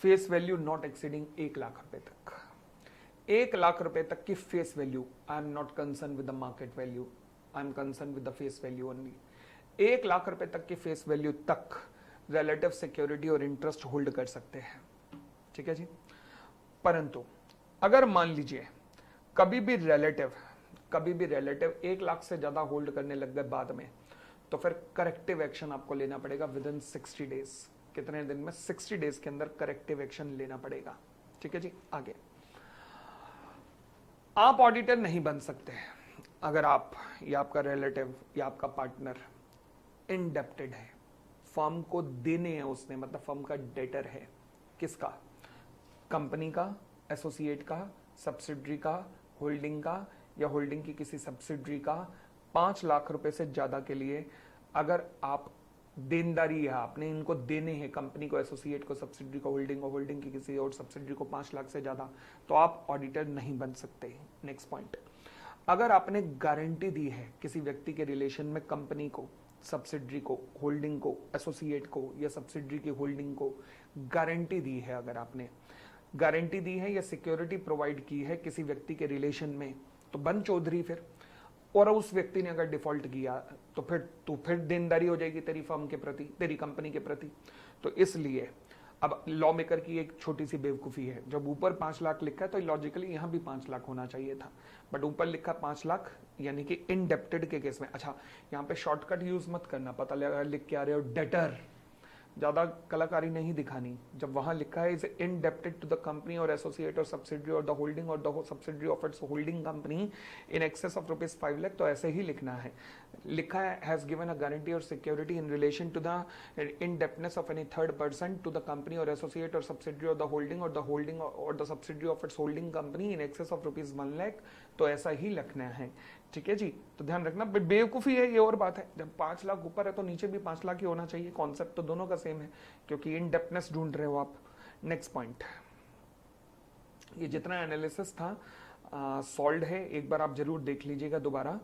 Face value not exceeding 1 lakh रुपए तक। 1 लाख रुपए तक की face value, I am not concern with the market value, I am concern with the face value only. 1 lakh रुपए तक की फेस वैल्यू तक रिलेटिव सिक्योरिटी और इंटरेस्ट होल्ड कर सकते हैं, ठीक है जी। परंतु अगर मान लीजिए कभी भी रिलेटिव 1 लाख से ज्यादा होल्ड करने लग गए बाद में, तो फिर करेक्टिव एक्शन आपको लेना पड़ेगा विद इन 60 डेज। कितने दिन में? 60 डेज के अंदर करेक्टिव एक्शन लेना पड़ेगा, ठीक है जी। आगे, आप ऑडिटर नहीं बन सकते अगर आप या आपका रिलेटिव या आपका पार्टनर इनडेप्टेड है, फर्म को देने हैं उसने, मतलब फर्म का डेटर है। किसका? कंपनी का, एसोसिएट का, सब्सिडरी का, होल्डिंग का, या होल्डिंग की किसी सब्सिडरी का 5 लाख रुपए से ज्यादा के लिए अगर आप देनदारी है, आपने इनको देने हैं, कंपनी को, एसोसिएट को, सब्सिडरी को, होल्डिंग को, होल्डिंग की किसी और सब्सिडरी को 5 लाख से ज्यादा, तो आप ऑडिटर नहीं बन सकते। नेक्स्ट पॉइंट, अगर आपने गारंटी दी है किसी व्यक्ति के रिलेशन में, कंपनी को, सब्सिडरी को, होल्डिंग को, एसोसिएट को या सब्सिडरी की होल्डिंग को गारंटी दी है, अगर आपने गारंटी दी है या सिक्योरिटी प्रोवाइड की है किसी व्यक्ति के रिलेशन में, तो बन चौधरी फिर। और उस व्यक्ति ने अगर डिफॉल्ट किया तो फिर देनदारी हो जाएगी तेरी फर्म के प्रति, तेरी कंपनी के प्रति। तो इसलिए अब लॉ मेकर की एक छोटी सी बेवकूफी है, जब ऊपर 5 लाख लिखा है तो लॉजिकली यहां भी 5 लाख होना चाहिए था, बट ऊपर लिखा 5 लाख यानी कि इनडेप्टेड के केस में। अच्छा, यहाँ पे शॉर्टकट यूज मत करना, पता लगा लिख के आ रहे हो डेटर, ज्यादा कलाकारी नहीं दिखानी। जब वहां लिखा है is indebted to the company और एसोसिएट और सब्सिडरी और द होल्डिंग और the subsidiary of its holding company in excess of ₹5 lakh, तो ऐसे ही लिखना है। लिखा है हैज गिवन अ गारंटी और security in relation to the indebtedness of any third person to the company और एसोसिएट और सब्सिडरी और द होल्डिंग और the subsidiary of its holding company in excess of ₹1 lakh, तो ऐसा ही लिखना है, ठीक है जी। तो ध्यान रखना, बेवकूफी है ये और बात है, जब 5 लाख ऊपर है तो नीचे भी 5 लाख ही होना चाहिए। कॉन्सेप्ट तो दोनों का सेम है, क्योंकि इनडेप्टनेस ढूंढ रहे हो आप। नेक्स्ट पॉइंट, ये जितना एनालिसिस था सॉल्व है, एक बार आप जरूर देख लीजिएगा दोबारा,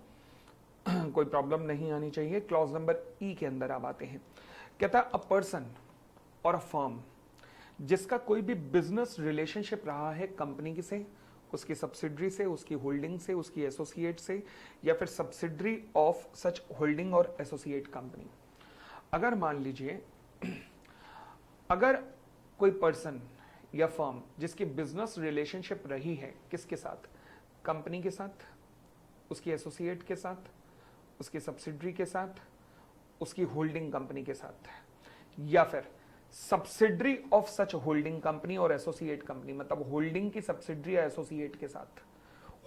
कोई प्रॉब्लम नहीं आनी चाहिए। क्लॉज नंबर ई के अंदर आप आते हैं, कहता है अ पर्सन और अ फर्म जिसका कोई भी बिजनेस रिलेशनशिप रहा है कंपनी से, उसकी सब्सिडरी से, उसकी होल्डिंग से, उसकी एसोसिएट से, या फिर सब्सिडरी ऑफ सच होल्डिंग और एसोसिएट कंपनी। अगर मान लीजिए अगर कोई पर्सन या फर्म जिसकी बिजनेस रिलेशनशिप रही है किसके साथ? कंपनी के साथ, उसकी एसोसिएट के साथ, उसकी सब्सिडरी के साथ, उसकी होल्डिंग कंपनी के साथ, या फिर subsidiary of such holding company और एसोसिएट कंपनी, मतलब होल्डिंग की सब्सिडरी या एसोसिएट के साथ,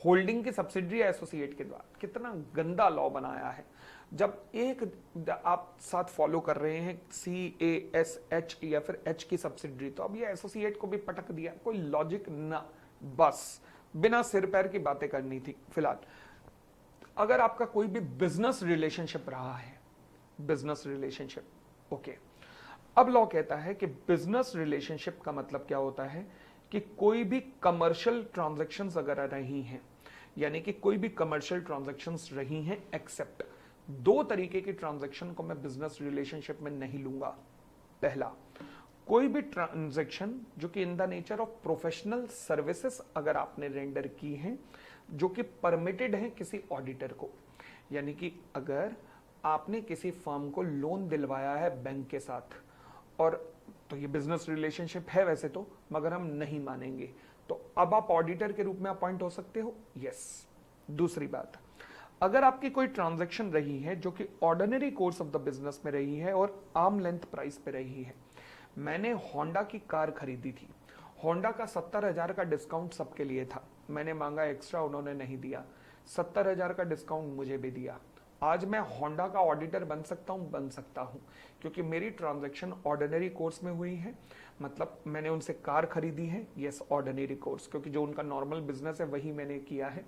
होल्डिंग की सब्सिडरी या एसोसिएट के द्वारा। कितना गंदा लॉ बनाया है। जब एक आप साथ फॉलो कर रहे हैं CASH या फिर H की सब्सिडरी, तो अब ये एसोसिएट को भी पटक दिया, कोई लॉजिक ना, बस बिना सिर पैर की बातें करनी थी। फिलहाल अगर आपका कोई भी बिजनेस रिलेशनशिप रहा है, बिजनेस रिलेशनशिप, ओके, अब लॉ कहता है कि बिजनेस रिलेशनशिप का मतलब क्या होता है कि कोई भी कमर्शियल ट्रांजैक्शंस अगर रही हैं, यानी कि कोई भी कमर्शियल ट्रांजैक्शंस रही हैं, एक्सेप्ट 2 तरीके की ट्रांजैक्शन को मैं बिजनेस रिलेशनशिप में नहीं लूंगा। पहला, कोई भी ट्रांजैक्शन जो कि in the nature of professional services अगर आपने रेंडर की हैं, जो कि परमिटेड है किसी ऑडिटर को, यानी कि अगर आपने किसी फर्म को लोन दिलवाया है बैंक के साथ, और तो ये बिजनेस रिलेशनशिप है वैसे तो, मगर हम नहीं मानेंगे, तो अब आप ऑडिटर के रूप में अपॉइंट हो सकते हो, यस। दूसरी बात, अगर आपकी कोई ट्रांजैक्शन रही है जो कि ordinary course of the business में रही है और आर्म लेंथ प्राइस पे रही है, मैंने होंडा की कार खरीदी थी, होंडा का 70,000 का डिस्काउंट सबके लिए था, मैंने मांगा एक्स्ट्रा, उन्होंने नहीं दिया, 70,000 का डिस्काउंट मुझे भी दिया। आज मैं होंडा का ऑडिटर बन सकता हूं? बन सकता हूं, क्योंकि मेरी ट्रांजैक्शन ऑर्डिनरी कोर्स में हुई है, मतलब मैंने उनसे कार खरीदी है, यस ऑर्डिनरी कोर्स, क्योंकि जो उनका नॉर्मल बिजनेस है वही मैंने किया है।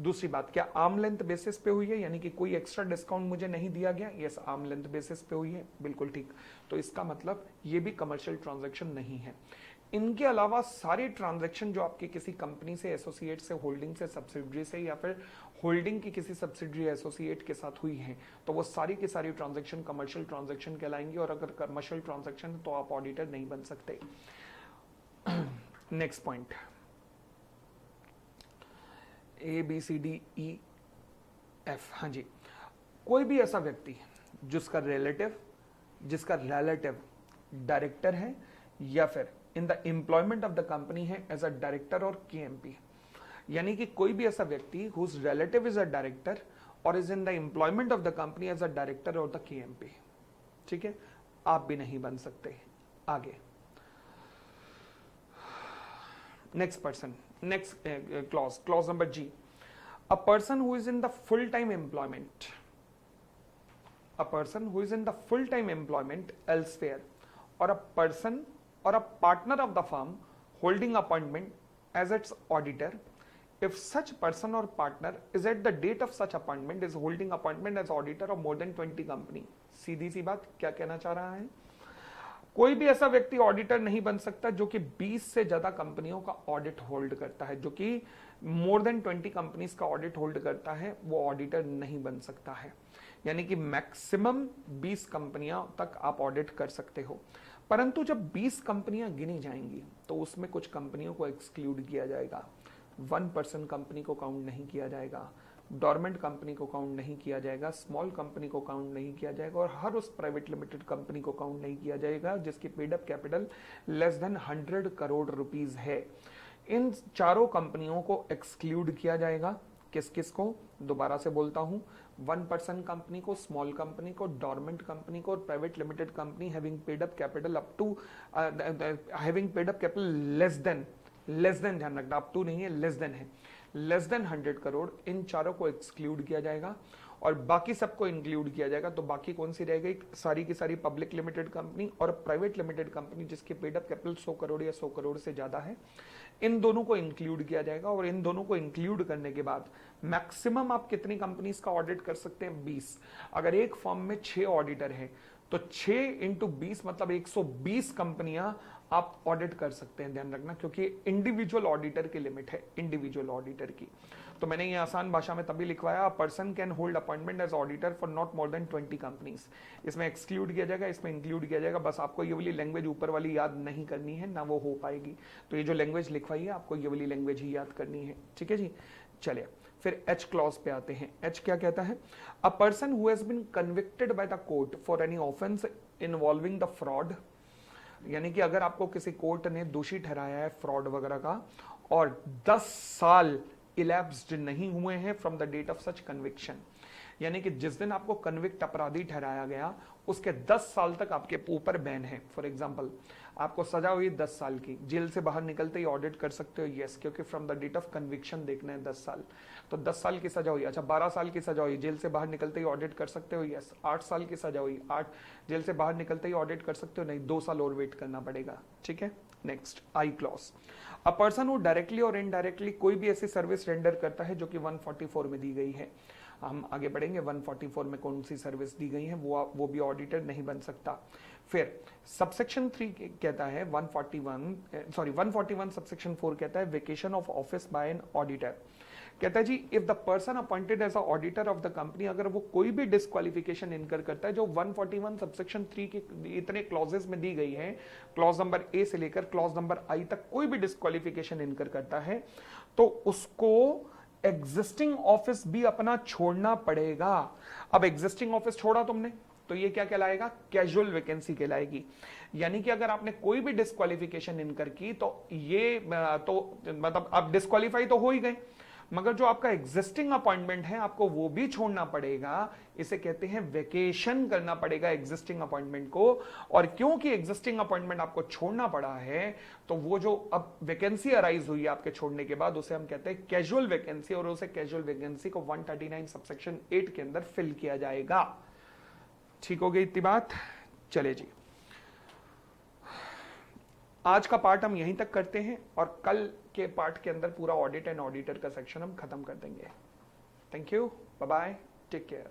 दूसरी बात, क्या आर्म लेंथ बेसिस पे हुई है, यानी कि कोई एक्स्ट्रा डिस्काउंट मुझे नहीं दिया गया, यस आर्म लेंथ बेसिस पे हुई है, बिल्कुल ठीक। तो इसका मतलब ये भी कमर्शियल ट्रांजैक्शन नहीं है। इनके अलावा सारी ट्रांजैक्शन जो आपकी किसी कंपनी से, एसोसिएट से, होल्डिंग से, सब्सिडरी से, या फिर होल्डिंग की किसी सब्सिडरी एसोसिएट के साथ हुई है, तो वो सारी की सारी ट्रांजैक्शन कमर्शियल ट्रांजैक्शन कहलाएंगी, और अगर कमर्शियल ट्रांजैक्शन तो आप ऑडिटर नहीं बन सकते। नेक्स्ट पॉइंट, ABCDEF, हाँ जी, कोई भी ऐसा व्यक्ति जिसका रिलेटिव डायरेक्टर है या फिर in the employment of the company है एज अ डायरेक्टर और केएमपी। यानी कि कोई भी ऐसा व्यक्ति whose relative is a director और is in the employment of the company as a director और द केएमपी। ठीक है, आप भी नहीं बन सकते। आगे next person, next clause number जी, a person who is in the full time employment, a person who is in the full time employment elsewhere, or a person or a partner of the firm holding appointment as its auditor, if such person or partner is at the date of such appointment is holding appointment as auditor of more than 20 company। सीधी सी बात, क्या कहना चाह रहा है? कोई भी ऐसा व्यक्ति ऑडिटर नहीं बन सकता जो कि 20 से ज्यादा कंपनियों का ऑडिट होल्ड करता है, जो कि मोर देन 20 कंपनीज का ऑडिट होल्ड करता है, वो ऑडिटर नहीं बन सकता है। यानी कि मैक्सिमम 20 कंपनियां तक आप ऑडिट कर सकते हो, परंतु जब 20 कंपनियां गिनी जाएंगी तो उसमें कुछ कंपनियों को एक्सक्लूड किया जाएगा। 1% कंपनी को काउंट नहीं किया जाएगा, डोरमेंट कंपनी को काउंट नहीं किया जाएगा, स्मॉल कंपनी को काउंट नहीं किया जाएगा, और हर उस प्राइवेट लिमिटेड कंपनी को काउंट नहीं किया जाएगा जिसकी paid up capital less than 100 crore rupees है। इन चारों कंपनियों को एक्सक्लूड किया जाएगा। किस किस को? दोबारा से बोलता हूं, 1% कंपनी को, स्मॉल कंपनी को, डोरमेंट कंपनी को, और private limited company having paid up capital up to having paid up capital less than ध्यान रखना, अप टू नहीं है, लेस देन है, लेस देन 100 करोड़। इन चारों को एक्सक्लूड किया जाएगा और बाकी सबको इंक्लूड किया जाएगा। तो बाकी कौन सी रहेगी? सारी की सारी पब्लिक लिमिटेड कंपनी और प्राइवेट लिमिटेड कंपनी जिसकी पेड अप कैपिटल 100 करोड़ या 100 करोड़ से ज्यादा है, इन दोनों को इंक्लूड किया जाएगा। और इन दोनों को इंक्लूड करने के बाद मैक्सिमम आप कितनी कंपनीज का ऑडिट कर सकते हैं? 20। अगर एक फर्म में 6 ऑडिटर हैं तो 6 इंटू 20 मतलब 120 कंपनियां आप ऑडिट कर सकते हैं। ध्यान रखना, क्योंकि इंडिविजुअल ऑडिटर की लिमिट है, इंडिविजुअल ऑडिटर की। तो मैंने ये आसान भाषा में तभी लिखवाया, person can hold appointment as auditor for not more than 20 companies. इसमें एक्सक्लूड किया जाएगा, इसमें इंक्लूड किया जाएगा। बस आपको ये वाली लैंग्वेज ऊपर वाली याद नहीं करनी है, ना वो हो पाएगी। तो ये जो लैंग्वेज लिखवाई है आपको ये वाली लैंग्वेज ही याद करनी है। ठीक है जी, चलिए फिर एच क्लॉज पे आते हैं। एच क्या कहता है? A person who has been convicted by the court for any offence involving the fraud, यानी कि अगर आपको किसी कोर्ट ने दोषी ठहराया है फ्रॉड वगैरह का और 10 साल इलैप्स्ड नहीं हुए हैं from the date of such conviction, यानी कि जिस दिन आपको कन्विक्ट अपराधी ठहराया गया उसके 10 साल तक आपके ऊपर बैन है। फॉर एग्जांपल, आपको सजा हुई 10 साल की, जेल से बाहर निकलते ही ऑडिट कर सकते हो, यस, क्योंकि from the date of conviction देखना है 10 साल। तो 10 साल की सजा हुई, अच्छा 12 साल की सजा हुई, जेल से बाहर निकलते ही ऑडिट कर सकते हो, यस। 8 साल की सजा हुई, 8 जेल से बाहर निकलते ही ऑडिट कर सकते हो, नहीं 2 साल और वेट करना पड़ेगा। ठीक है, next I clause. A person who directly और इनडायरेक्टली कोई भी ऐसी सर्विस रेंडर करता है जो कि 144 में दी गई है। हम आगे बढ़ेंगे, 144 में कौन सी सर्विस दी गई है वो भी ऑडिटर नहीं बन सकता। फिर सबसेक्शन 3 कहता है 141 सबसेक्शन 4 कहता है vacation of office by an auditor. कहता है जी, if the person appointed as a auditor of the company, अगर वो कोई भी डिस्क्वालिफिकेशन इनकर करता है जो 141 सबसेक्शन 3 के इतने क्लॉजेस में दी गई है, क्लॉज नंबर ए से लेकर क्लॉज नंबर आई तक कोई भी डिस्क्वालिफिकेशन इनकर करता है, तो उसको एग्जिस्टिंग ऑफिस भी अपना छोड़ना पड़ेगा। अब एग्जिस्टिंग ऑफिस छोड़ा तुमने तो ये क्या कहलाएगा? कैजुअल वैकेंसी कहलाएगी। यानी कि अगर आपने कोई भी डिस्क्वालिफिकेशन इनकर की तो ये तो मतलब आप डिस्क्वालीफाई तो हो ही गए, मगर जो आपका एग्जिस्टिंग अपॉइंटमेंट है आपको वो भी छोड़ना पड़ेगा। इसे कहते हैं वेकेशन करना पड़ेगा एग्जिस्टिंग अपॉइंटमेंट को। और क्योंकि एग्जिस्टिंग अपॉइंटमेंट आपको छोड़ना पड़ा है तो वो जो अब वैकेंसी अराइज हुई है आपके छोड़ने के बाद उसे हम कहते हैं कैजुअल वैकेंसी, और उसे कैजुअल वैकेंसी को 139 सबसेक्शन 8 के अंदर फिल किया जाएगा। ठीक हो गई इतनी बात? चले जी, आज का पार्ट हम यहीं तक करते हैं और कल के पार्ट के अंदर पूरा ऑडिट एंड ऑडिटर का सेक्शन हम खत्म कर देंगे। Thank you, bye bye, take care.